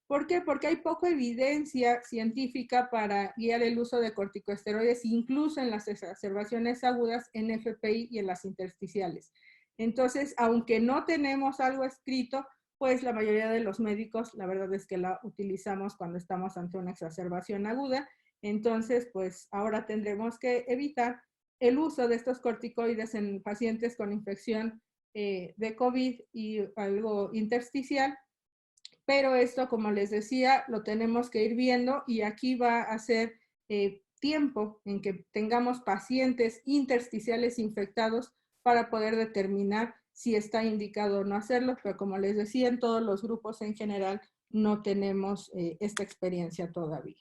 ¿Por qué? Porque hay poca evidencia científica para guiar el uso de corticosteroides, incluso en las exacerbaciones agudas en FPI y en las intersticiales. Entonces, aunque no tenemos algo escrito, pues la mayoría de los médicos, la verdad es que la utilizamos cuando estamos ante una exacerbación aguda. Entonces, pues ahora tendremos que evitar el uso de estos corticoides en pacientes con infección de COVID y algo intersticial. Pero esto, como les decía, lo tenemos que ir viendo, y aquí va a ser tiempo en que tengamos pacientes intersticiales infectados para poder determinar si está indicado o no hacerlo, pero como les decía, en todos los grupos en general no tenemos esta experiencia todavía.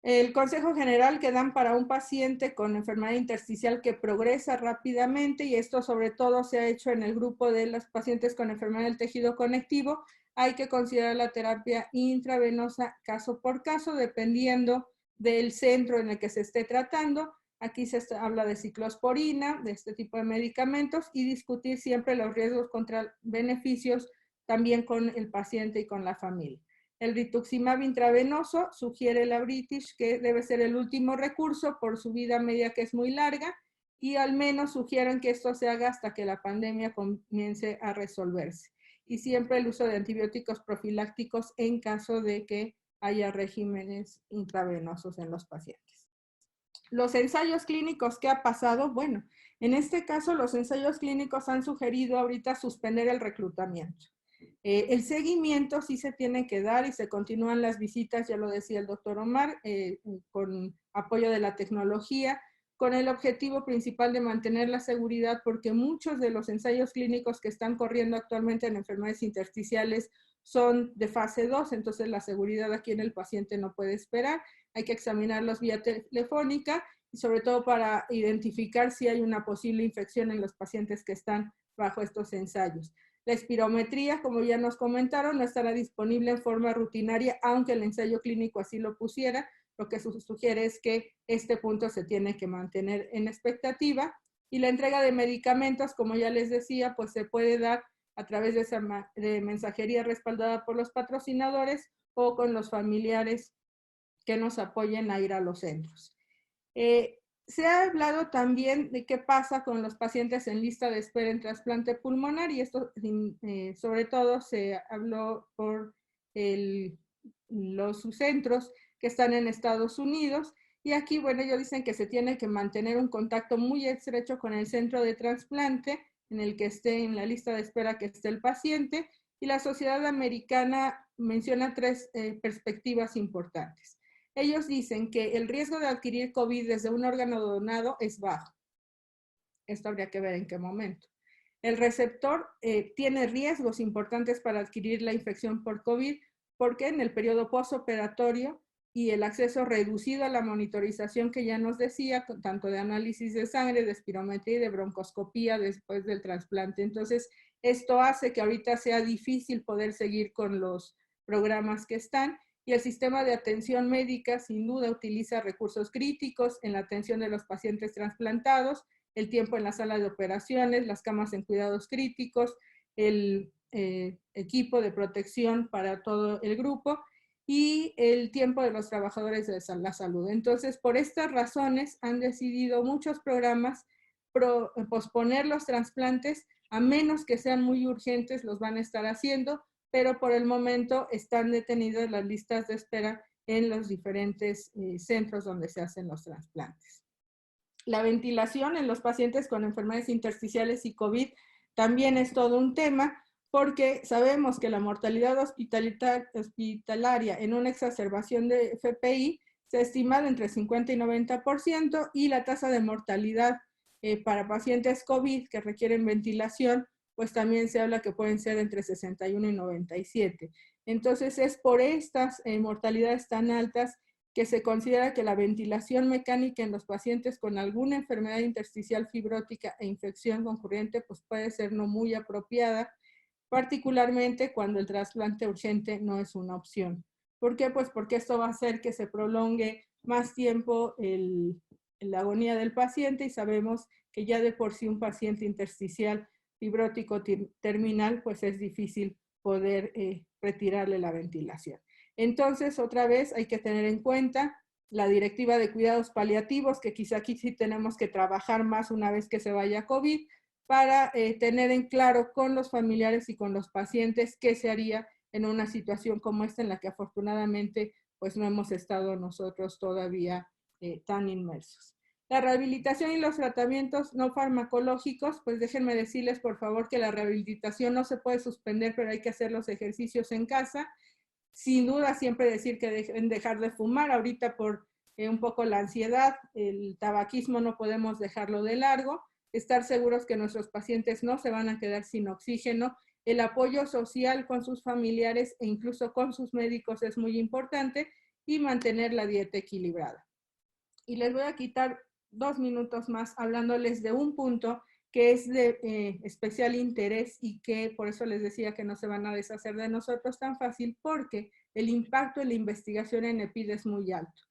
El consejo general que dan para un paciente con enfermedad intersticial que progresa rápidamente, y esto sobre todo se ha hecho en el grupo de los pacientes con enfermedad del tejido conectivo, hay que considerar la terapia intravenosa caso por caso, dependiendo del centro en el que se esté tratando. Aquí se habla de ciclosporina, de este tipo de medicamentos, y discutir siempre los riesgos contra beneficios también con el paciente y con la familia. El rituximab intravenoso sugiere la British que debe ser el último recurso por su vida media, que es muy larga, y al menos sugieren que esto se haga hasta que la pandemia comience a resolverse. Y siempre el uso de antibióticos profilácticos en caso de que haya regímenes intravenosos en los pacientes. Los ensayos clínicos, ¿qué ha pasado? Bueno, en este caso los ensayos clínicos han sugerido ahorita suspender el reclutamiento. El seguimiento sí se tiene que dar y se continúan las visitas, ya lo decía el doctor Omar, con apoyo de la tecnología, con el objetivo principal de mantener la seguridad, porque muchos de los ensayos clínicos que están corriendo actualmente en enfermedades intersticiales son de fase 2, entonces la seguridad aquí en el paciente no puede esperar. Hay que examinarlos vía telefónica y sobre todo para identificar si hay una posible infección en los pacientes que están bajo estos ensayos. La espirometría, como ya nos comentaron, no estará disponible en forma rutinaria, aunque el ensayo clínico así lo pusiera. Lo que sugiere es que este punto se tiene que mantener en expectativa. Y la entrega de medicamentos, como ya les decía, pues se puede dar a través de mensajería respaldada por los patrocinadores o con los familiares que nos apoyen a ir a los centros. Se ha hablado también de qué pasa con los pacientes en lista de espera en trasplante pulmonar, y esto sobre todo se habló por los centros que están en Estados Unidos, y aquí, bueno, ellos dicen que se tiene que mantener un contacto muy estrecho con el centro de trasplante en el que esté en la lista de espera que esté el paciente, y la Sociedad Americana menciona tres perspectivas importantes. Ellos dicen que el riesgo de adquirir COVID desde un órgano donado es bajo. Esto habría que ver en qué momento. El receptor tiene riesgos importantes para adquirir la infección por COVID, porque en el periodo postoperatorio y el acceso reducido a la monitorización que ya nos decía, tanto de análisis de sangre, de espirometría y de broncoscopía después del trasplante. Entonces, esto hace que ahorita sea difícil poder seguir con los programas que están, y el sistema de atención médica sin duda utiliza recursos críticos en la atención de los pacientes trasplantados, el tiempo en la sala de operaciones, las camas en cuidados críticos, el equipo de protección para todo el grupo y el tiempo de los trabajadores de la salud. Entonces, por estas razones han decidido muchos programas posponer los trasplantes, a menos que sean muy urgentes, los van a estar haciendo, pero por el momento están detenidas las listas de espera en los diferentes centros donde se hacen los trasplantes. La ventilación en los pacientes con enfermedades intersticiales y COVID también es todo un tema, porque sabemos que la mortalidad hospitalaria en una exacerbación de FPI se estima de entre 50 y 90%, y la tasa de mortalidad para pacientes COVID que requieren ventilación, pues también se habla que pueden ser entre 61 y 97. Entonces es por estas mortalidades tan altas que se considera que la ventilación mecánica en los pacientes con alguna enfermedad intersticial fibrótica e infección concurrente pues puede ser no muy apropiada, particularmente cuando el trasplante urgente no es una opción. ¿Por qué? Pues porque esto va a hacer que se prolongue más tiempo la agonía del paciente, y sabemos que ya de por sí un paciente intersticial fibrótico terminal, pues es difícil poder retirarle la ventilación. Entonces, otra vez hay que tener en cuenta la directiva de cuidados paliativos, que quizá aquí sí tenemos que trabajar más una vez que se vaya COVID, para tener en claro con los familiares y con los pacientes qué se haría en una situación como esta, en la que afortunadamente pues no hemos estado nosotros todavía tan inmersos. La rehabilitación y los tratamientos no farmacológicos, pues déjenme decirles por favor que la rehabilitación no se puede suspender, pero hay que hacer los ejercicios en casa. Sin duda siempre decir que deben dejar de fumar, ahorita por un poco la ansiedad, el tabaquismo no podemos dejarlo de largo, estar seguros que nuestros pacientes no se van a quedar sin oxígeno, el apoyo social con sus familiares e incluso con sus médicos es muy importante, y mantener la dieta equilibrada. Y les voy a quitar 2 minutos más hablándoles de un punto que es de especial interés, y que por eso les decía que no se van a deshacer de nosotros tan fácil, porque el impacto de la investigación en EPID es muy alto.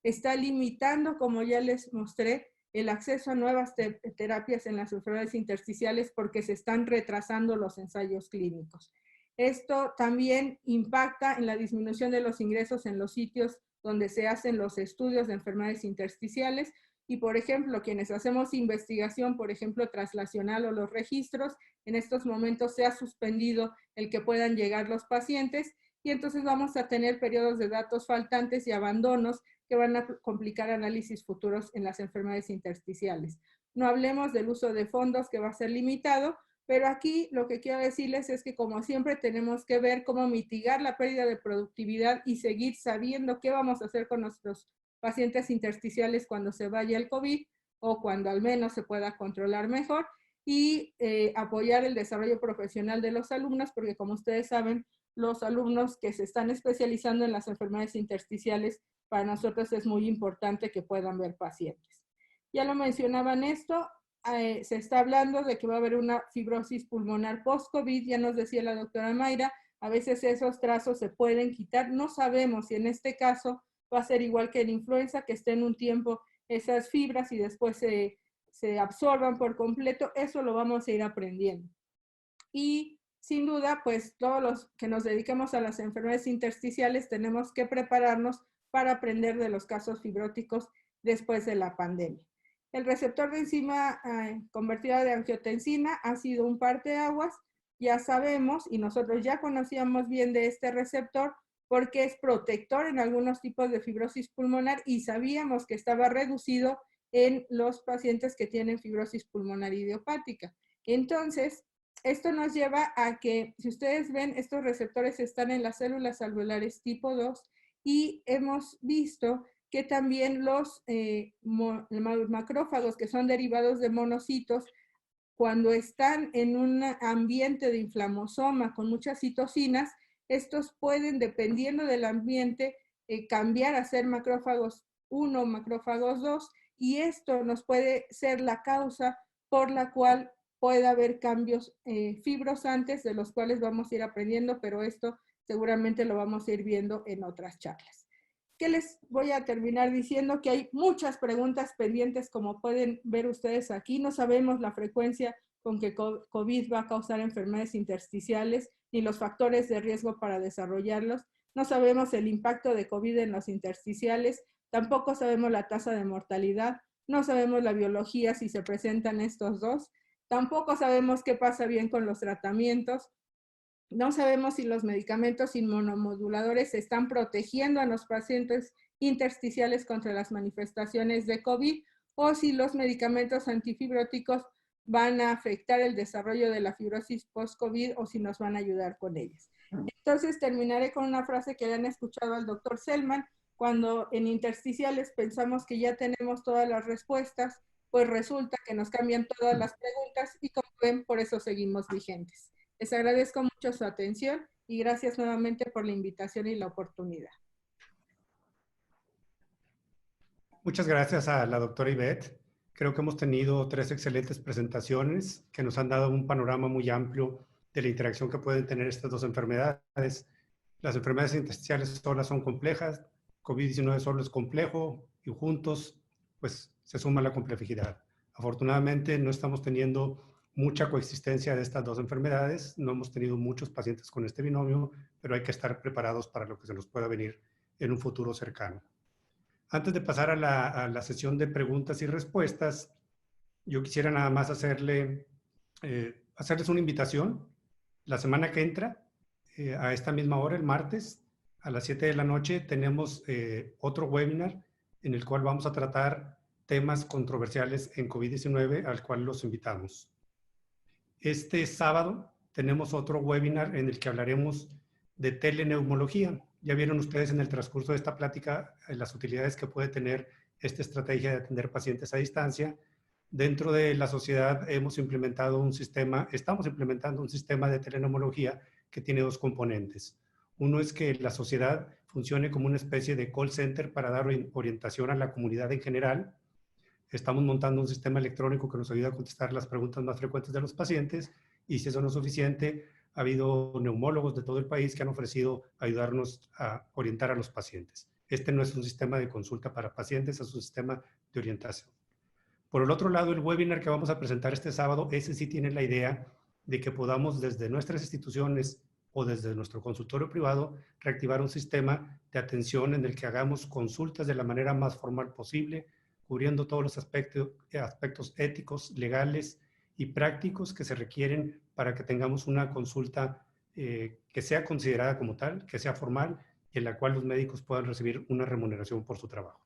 está limitando, como ya les mostré, el acceso a nuevas terapias en las enfermedades intersticiales porque se están retrasando los ensayos clínicos. Esto también impacta en la disminución de los ingresos en los sitios donde se hacen los estudios de enfermedades intersticiales y, por ejemplo, quienes hacemos investigación, por ejemplo, traslacional o los registros, en estos momentos se ha suspendido el que puedan llegar los pacientes y entonces vamos a tener periodos de datos faltantes y abandonos que van a complicar análisis futuros en las enfermedades intersticiales. No hablemos del uso de fondos que va a ser limitado, pero aquí lo que quiero decirles es que como siempre tenemos que ver cómo mitigar la pérdida de productividad y seguir sabiendo qué vamos a hacer con nuestros pacientes intersticiales cuando se vaya el COVID o cuando al menos se pueda controlar mejor y apoyar el desarrollo profesional de los alumnos, porque como ustedes saben, los alumnos que se están especializando en las enfermedades intersticiales, para nosotros es muy importante que puedan ver pacientes. Ya lo mencionaban esto, se está hablando de que va a haber una fibrosis pulmonar post-COVID, ya nos decía la doctora Mayra, a veces esos trazos se pueden quitar, no sabemos si en este caso va a ser igual que en influenza, que estén un tiempo esas fibras y después se absorban por completo, eso lo vamos a ir aprendiendo. Y sin duda, pues todos los que nos dediquemos a las enfermedades intersticiales tenemos que prepararnos para aprender de los casos fibróticos después de la pandemia. El receptor de enzima convertida de angiotensina ha sido un parteaguas, ya sabemos y nosotros ya conocíamos bien de este receptor porque es protector en algunos tipos de fibrosis pulmonar y sabíamos que estaba reducido en los pacientes que tienen fibrosis pulmonar idiopática. Entonces, esto nos lleva a que, si ustedes ven, estos receptores están en las células alveolares tipo 2 y hemos visto que también los macrófagos, que son derivados de monocitos, cuando están en un ambiente de inflamosoma con muchas citocinas, estos pueden, dependiendo del ambiente, cambiar a ser macrófagos 1 o macrófagos 2, y esto nos puede ser la causa por la cual puede haber cambios fibrosantes, de los cuales vamos a ir aprendiendo, pero esto seguramente lo vamos a ir viendo en otras charlas. ¿Qué les voy a terminar diciendo? Que hay muchas preguntas pendientes, como pueden ver ustedes aquí. No sabemos la frecuencia con que COVID va a causar enfermedades intersticiales, ni los factores de riesgo para desarrollarlos. No sabemos el impacto de COVID en los intersticiales. Tampoco sabemos la tasa de mortalidad. No sabemos la biología si se presentan estos dos. Tampoco sabemos qué pasa bien con los tratamientos. No sabemos si los medicamentos inmunomoduladores están protegiendo a los pacientes intersticiales contra las manifestaciones de COVID o si los medicamentos antifibróticos van a afectar el desarrollo de la fibrosis post-COVID o si nos van a ayudar con ellas. Entonces terminaré con una frase que han escuchado al doctor Selman: cuando en intersticiales pensamos que ya tenemos todas las respuestas, pues resulta que nos cambian todas las preguntas y como ven, por eso seguimos vigentes. Les agradezco mucho su atención y gracias nuevamente por la invitación y la oportunidad. Muchas gracias a la doctora Ivette. Creo que hemos tenido 3 excelentes presentaciones que nos han dado un panorama muy amplio de la interacción que pueden tener estas dos enfermedades. Las enfermedades intersticiales solas son complejas, COVID-19 solo es complejo y juntos pues se suma la complejidad. Afortunadamente no estamos teniendo mucha coexistencia de estas dos enfermedades, no hemos tenido muchos pacientes con este binomio, pero hay que estar preparados para lo que se nos pueda venir en un futuro cercano. Antes de pasar a la sesión de preguntas y respuestas, yo quisiera nada más hacerles una invitación. La semana que entra, a esta misma hora, el martes, a las 7 de la noche, tenemos otro webinar en el cual vamos a tratar temas controversiales en COVID-19, al cual los invitamos. Este sábado tenemos otro webinar en el que hablaremos de teleneumología. Ya vieron ustedes en el transcurso de esta plática las utilidades que puede tener esta estrategia de atender pacientes a distancia. Dentro de la sociedad estamos implementando un sistema de teleneumología que tiene 2 componentes. Uno es que la sociedad funcione como una especie de call center para dar orientación a la comunidad en general. Estamos montando un sistema electrónico que nos ayuda a contestar las preguntas más frecuentes de los pacientes, y si eso no es suficiente, ha habido neumólogos de todo el país que han ofrecido ayudarnos a orientar a los pacientes. Este no es un sistema de consulta para pacientes, es un sistema de orientación. Por el otro lado, el webinar que vamos a presentar este sábado, ese sí tiene la idea de que podamos desde nuestras instituciones o desde nuestro consultorio privado reactivar un sistema de atención en el que hagamos consultas de la manera más formal posible, cubriendo todos los aspectos éticos, legales y prácticos que se requieren para que tengamos una consulta que sea considerada como tal, que sea formal y en la cual los médicos puedan recibir una remuneración por su trabajo.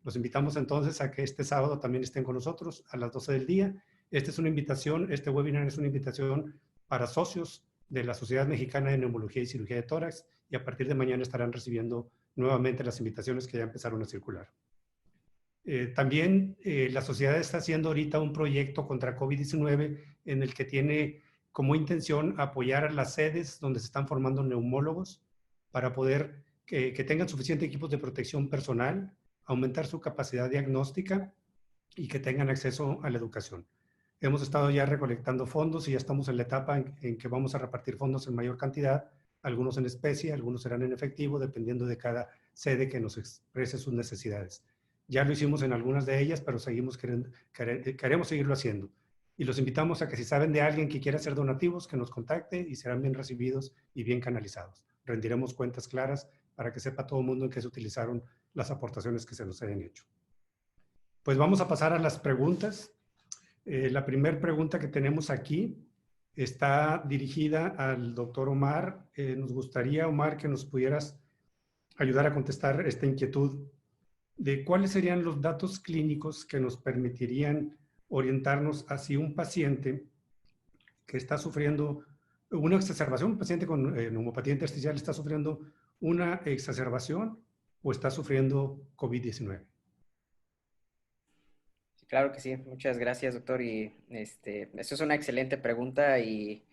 Los invitamos entonces a que este sábado también estén con nosotros a las 12 del día. Esta es una invitación, este webinar es una invitación para socios de la Sociedad Mexicana de Neumología y Cirugía de Tórax y a partir de mañana estarán recibiendo nuevamente las invitaciones que ya empezaron a circular. También la sociedad está haciendo ahorita un proyecto contra COVID-19 en el que tiene como intención apoyar a las sedes donde se están formando neumólogos para poder que tengan suficiente equipos de protección personal, aumentar su capacidad diagnóstica y que tengan acceso a la educación. Hemos estado ya recolectando fondos y ya estamos en la etapa en que vamos a repartir fondos en mayor cantidad, algunos en especie, algunos serán en efectivo, dependiendo de cada sede que nos exprese sus necesidades. Ya lo hicimos en algunas de ellas, pero queremos seguirlo haciendo. Y los invitamos a que si saben de alguien que quiera hacer donativos, que nos contacte y serán bien recibidos y bien canalizados. Rendiremos cuentas claras para que sepa todo el mundo en qué se utilizaron las aportaciones que se nos hayan hecho. Pues vamos a pasar a las preguntas. La primera pregunta que tenemos aquí está dirigida al doctor Omar. Nos gustaría, Omar, que nos pudieras ayudar a contestar esta inquietud de cuáles serían los datos clínicos que nos permitirían orientarnos hacia un paciente que está sufriendo una exacerbación, un paciente con neumopatía intersticial está sufriendo una exacerbación o está sufriendo COVID-19. Claro que sí, muchas gracias, doctor. Y eso es una excelente pregunta y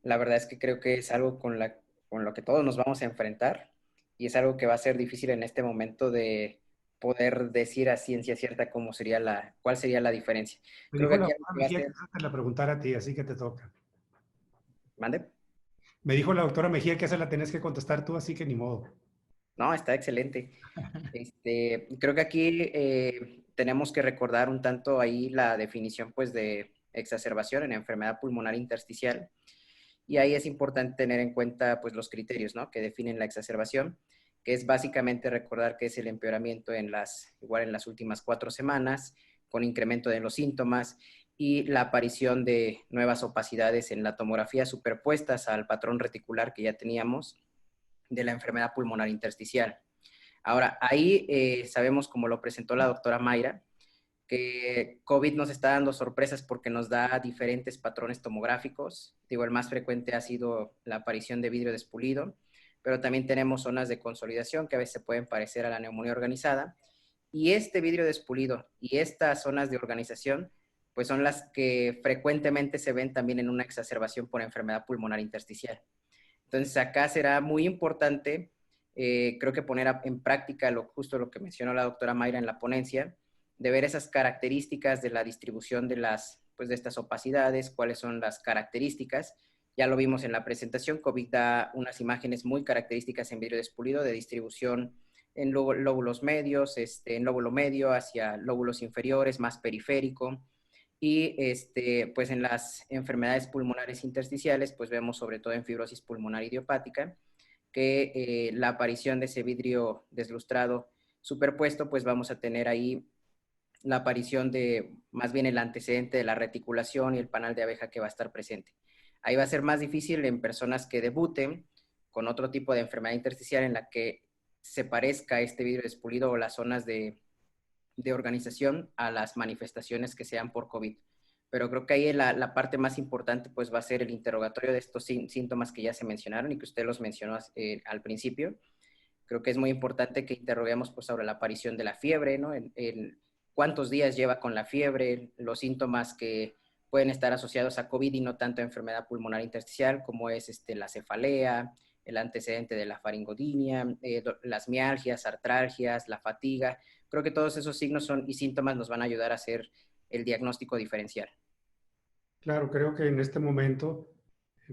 la verdad es que creo que es algo con lo que todos nos vamos a enfrentar y es algo que va a ser difícil en este momento de poder decir a ciencia cierta cuál sería la diferencia. Me Creo dijo que la aquí doctora Mejía que esa te la preguntara a ti, así que te toca. ¿Mande? Me dijo la doctora Mejía que esa la tenés que contestar tú, así que ni modo. No, está excelente. Creo que aquí tenemos que recordar un tanto ahí la definición pues de exacerbación en enfermedad pulmonar intersticial y ahí es importante tener en cuenta pues los criterios, ¿no?, que definen la exacerbación, que es básicamente recordar que es el empeoramiento igual en las últimas 4 semanas, con incremento de los síntomas y la aparición de nuevas opacidades en la tomografía superpuestas al patrón reticular que ya teníamos de la enfermedad pulmonar intersticial. Ahora, ahí sabemos, como lo presentó la doctora Mayra, que COVID nos está dando sorpresas porque nos da diferentes patrones tomográficos. Digo, el más frecuente ha sido la aparición de vidrio despulido, pero también tenemos zonas de consolidación que a veces se pueden parecer a la neumonía organizada. Y este vidrio despulido y estas zonas de organización, pues son las que frecuentemente se ven también en una exacerbación por enfermedad pulmonar intersticial. Entonces, acá será muy importante, creo que poner en práctica justo lo que mencionó la doctora Mayra en la ponencia, de ver esas características de la distribución de estas opacidades, cuáles son las características. Ya lo vimos en la presentación, COVID da unas imágenes muy características en vidrio despulido de distribución en lóbulos medios, en lóbulo medio hacia lóbulos inferiores, más periférico. Y pues en las enfermedades pulmonares intersticiales, pues vemos sobre todo en fibrosis pulmonar idiopática, que la aparición de ese vidrio deslustrado superpuesto, pues vamos a tener ahí la aparición de más bien el antecedente de la reticulación y el panal de abeja que va a estar presente. Ahí va a ser más difícil en personas que debuten con otro tipo de enfermedad intersticial en la que se parezca este vidrio despulido o las zonas de organización a las manifestaciones que sean por COVID. Pero creo que ahí la parte más importante pues va a ser el interrogatorio de estos síntomas que ya se mencionaron y que usted los mencionó al principio. Creo que es muy importante que interroguemos pues sobre la aparición de la fiebre, ¿no? En cuántos días lleva con la fiebre, los síntomas que pueden estar asociados a COVID y no tanto a enfermedad pulmonar intersticial, como es la cefalea, el antecedente de la faringodinia, las mialgias, artralgias, la fatiga. Creo que todos esos signos y síntomas nos van a ayudar a hacer el diagnóstico diferencial. Claro, creo que en este momento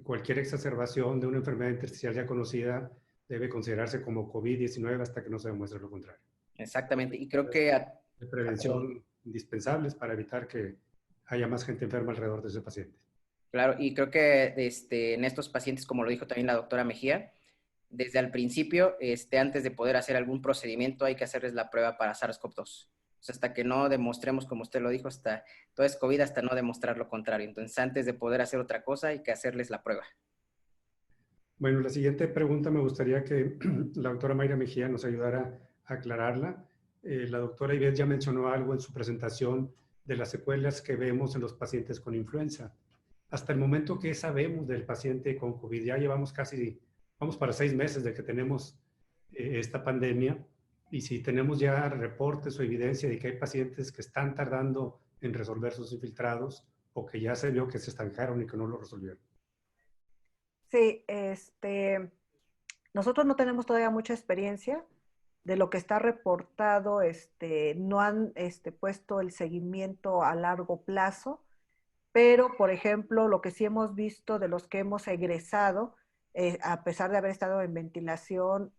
cualquier exacerbación de una enfermedad intersticial ya conocida debe considerarse como COVID-19 hasta que no se demuestre lo contrario. Exactamente, y creo que... De prevención indispensables para evitar que haya más gente enferma alrededor de ese paciente. Claro, y creo que en estos pacientes, como lo dijo también la doctora Mejía, desde el principio, antes de poder hacer algún procedimiento, hay que hacerles la prueba para SARS-CoV-2. O sea, hasta que no demostremos, como usted lo dijo, todo es COVID, hasta no demostrar lo contrario. Entonces, antes de poder hacer otra cosa, hay que hacerles la prueba. Bueno, la siguiente pregunta me gustaría que la doctora Mayra Mejía nos ayudara a aclararla. La doctora Ivette ya mencionó algo en su presentación de las secuelas que vemos en los pacientes con influenza. Hasta el momento, ¿qué sabemos del paciente con COVID? Ya llevamos vamos para 6 meses de que tenemos esta pandemia, y si tenemos ya reportes o evidencia de que hay pacientes que están tardando en resolver sus infiltrados o que ya se vio que se estancaron y que no lo resolvieron. Sí, nosotros no tenemos todavía mucha experiencia de lo que está reportado, no han puesto el seguimiento a largo plazo, pero por ejemplo, lo que sí hemos visto de los que hemos egresado, a pesar de haber estado en ventilación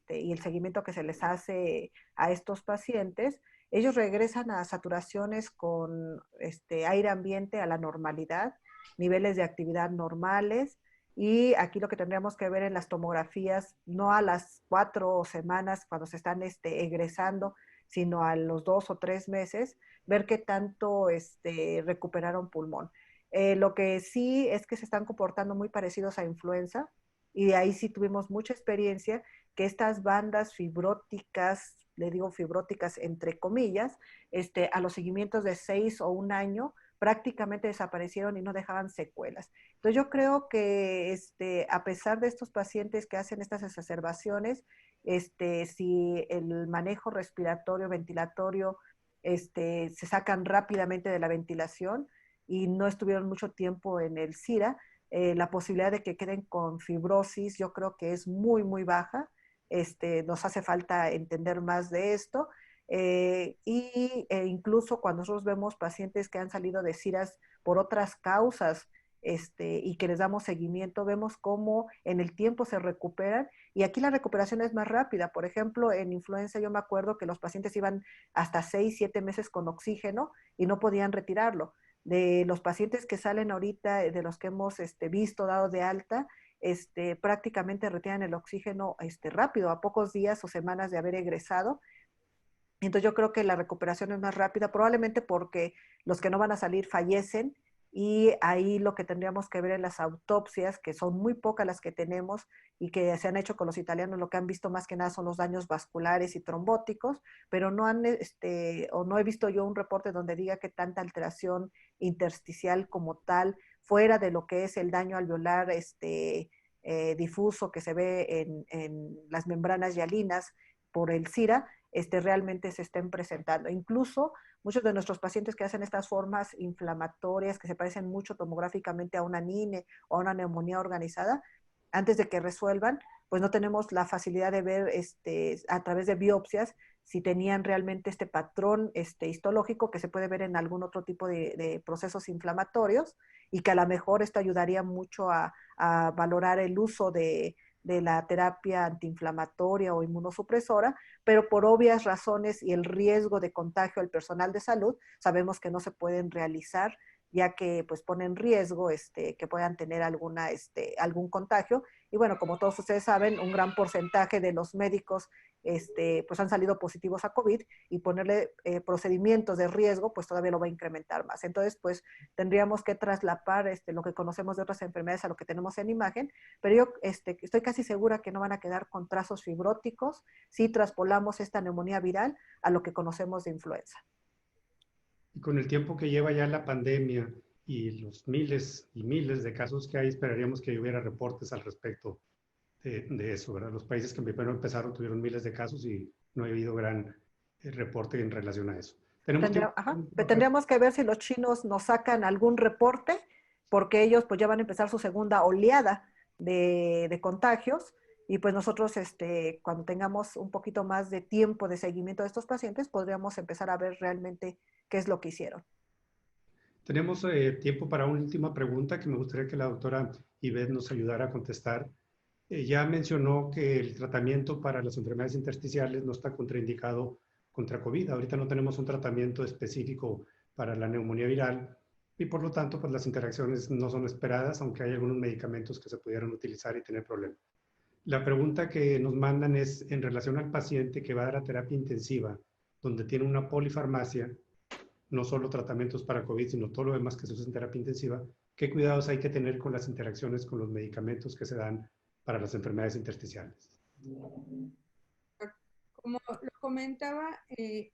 y el seguimiento que se les hace a estos pacientes, ellos regresan a saturaciones con aire ambiente a la normalidad, niveles de actividad normales. Y aquí lo que tendríamos que ver en las tomografías, no a las 4 semanas cuando se están egresando, sino a los 2 o 3 meses, ver qué tanto recuperaron pulmón. Lo que sí es que se están comportando muy parecidos a influenza, y de ahí sí tuvimos mucha experiencia que estas bandas fibróticas, le digo fibróticas entre comillas, a los seguimientos de 6 o 1 año, prácticamente desaparecieron y no dejaban secuelas. Entonces yo creo que a pesar de estos pacientes que hacen estas exacerbaciones, si el manejo respiratorio, ventilatorio, se sacan rápidamente de la ventilación y no estuvieron mucho tiempo en el CIRA, la posibilidad de que queden con fibrosis yo creo que es muy, muy baja. Nos hace falta entender más de esto. Incluso cuando nosotros vemos pacientes que han salido de CIRAS por otras causas, y que les damos seguimiento, vemos cómo en el tiempo se recuperan, y aquí la recuperación es más rápida. Por ejemplo, en influenza yo me acuerdo que los pacientes iban hasta 6, 7 meses con oxígeno y no podían retirarlo. De los pacientes que salen ahorita, de los que hemos visto, dado de alta, prácticamente retiran el oxígeno rápido, a pocos días o semanas de haber egresado. Entonces yo creo que la recuperación es más rápida, probablemente porque los que no van a salir fallecen, y ahí lo que tendríamos que ver en las autopsias, que son muy pocas las que tenemos y que se han hecho con los italianos, lo que han visto más que nada son los daños vasculares y trombóticos, pero no han, o no he visto yo un reporte donde diga que tanta alteración intersticial como tal, fuera de lo que es el daño alveolar difuso que se ve en las membranas hialinas por el CIRA, realmente se estén presentando. Incluso muchos de nuestros pacientes que hacen estas formas inflamatorias que se parecen mucho tomográficamente a una NINE o a una neumonía organizada, antes de que resuelvan, pues no tenemos la facilidad de ver a través de biopsias si tenían realmente este patrón histológico que se puede ver en algún otro tipo de procesos inflamatorios, y que a lo mejor esto ayudaría mucho a valorar el uso de la terapia antiinflamatoria o inmunosupresora, pero por obvias razones y el riesgo de contagio al personal de salud, sabemos que no se pueden realizar, ya que pues pone en riesgo que puedan tener algún contagio. Y bueno, como todos ustedes saben, un gran porcentaje de los médicos pues han salido positivos a COVID, y ponerle procedimientos de riesgo pues todavía lo va a incrementar más. Entonces pues tendríamos que traslapar lo que conocemos de otras enfermedades a lo que tenemos en imagen, pero yo estoy casi segura que no van a quedar con trazos fibróticos si traspolamos esta neumonía viral a lo que conocemos de influenza. Y con el tiempo que lleva ya la pandemia y los miles y miles de casos que hay, esperaríamos que hubiera reportes al respecto de eso, ¿verdad? Los países que primero empezaron tuvieron miles de casos y no ha habido gran reporte en relación a eso. Tendríamos que ver si los chinos nos sacan algún reporte, porque ellos pues ya van a empezar su segunda oleada de contagios, y pues nosotros cuando tengamos un poquito más de tiempo de seguimiento de estos pacientes, podríamos empezar a ver realmente qué es lo que hicieron. Tenemos tiempo para una última pregunta que me gustaría que la doctora Ivette nos ayudara a contestar. Ya mencionó que el tratamiento para las enfermedades intersticiales no está contraindicado contra COVID. Ahorita no tenemos un tratamiento específico para la neumonía viral y por lo tanto pues las interacciones no son esperadas, aunque hay algunos medicamentos que se pudieran utilizar y tener problemas. La pregunta que nos mandan es en relación al paciente que va a dar a terapia intensiva, donde tiene una polifarmacia, no solo tratamientos para COVID, sino todo lo demás que se usa en terapia intensiva, ¿qué cuidados hay que tener con las interacciones con los medicamentos que se dan para las enfermedades intersticiales? Como lo comentaba,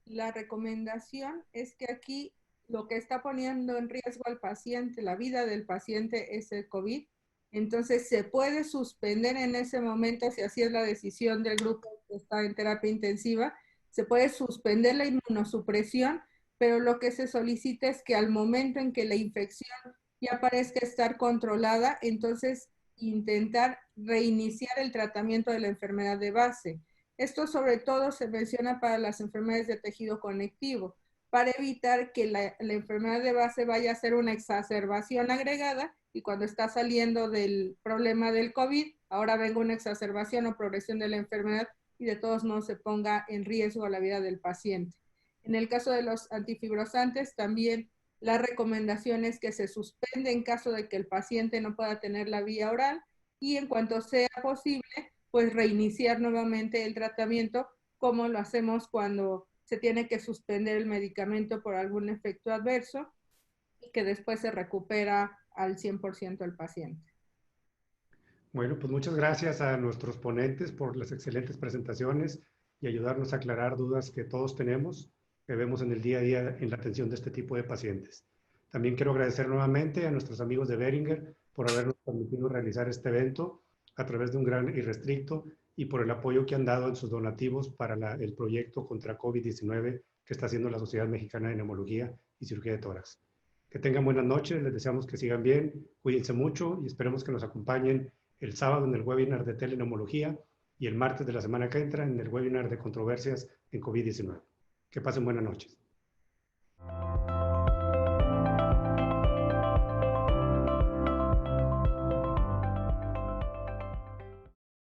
la recomendación es que aquí lo que está poniendo en riesgo al paciente, la vida del paciente, es el COVID. Entonces se puede suspender en ese momento, si así es la decisión del grupo que está en terapia intensiva, se puede suspender la inmunosupresión, pero lo que se solicita es que al momento en que la infección ya parezca estar controlada, entonces intentar reiniciar el tratamiento de la enfermedad de base. Esto sobre todo se menciona para las enfermedades de tejido conectivo, para evitar que la enfermedad de base vaya a ser una exacerbación agregada y cuando está saliendo del problema del COVID, ahora venga una exacerbación o progresión de la enfermedad y de todos modos se ponga en riesgo la vida del paciente. En el caso de los antifibrosantes, también la recomendación es que se suspende en caso de que el paciente no pueda tener la vía oral y en cuanto sea posible, pues reiniciar nuevamente el tratamiento como lo hacemos cuando se tiene que suspender el medicamento por algún efecto adverso y que después se recupera al 100% el paciente. Bueno, pues muchas gracias a nuestros ponentes por las excelentes presentaciones y ayudarnos a aclarar dudas que todos tenemos, que vemos en el día a día en la atención de este tipo de pacientes. También quiero agradecer nuevamente a nuestros amigos de Boehringer por habernos permitido realizar este evento a través de un gran irrestricto y por el apoyo que han dado en sus donativos para el proyecto contra COVID-19 que está haciendo la Sociedad Mexicana de Neumología y Cirugía de Tórax. Que tengan buenas noches, les deseamos que sigan bien, cuídense mucho y esperemos que nos acompañen el sábado en el webinar de teleneumología y el martes de la semana que entra en el webinar de controversias en COVID-19. Que pasen buenas noches.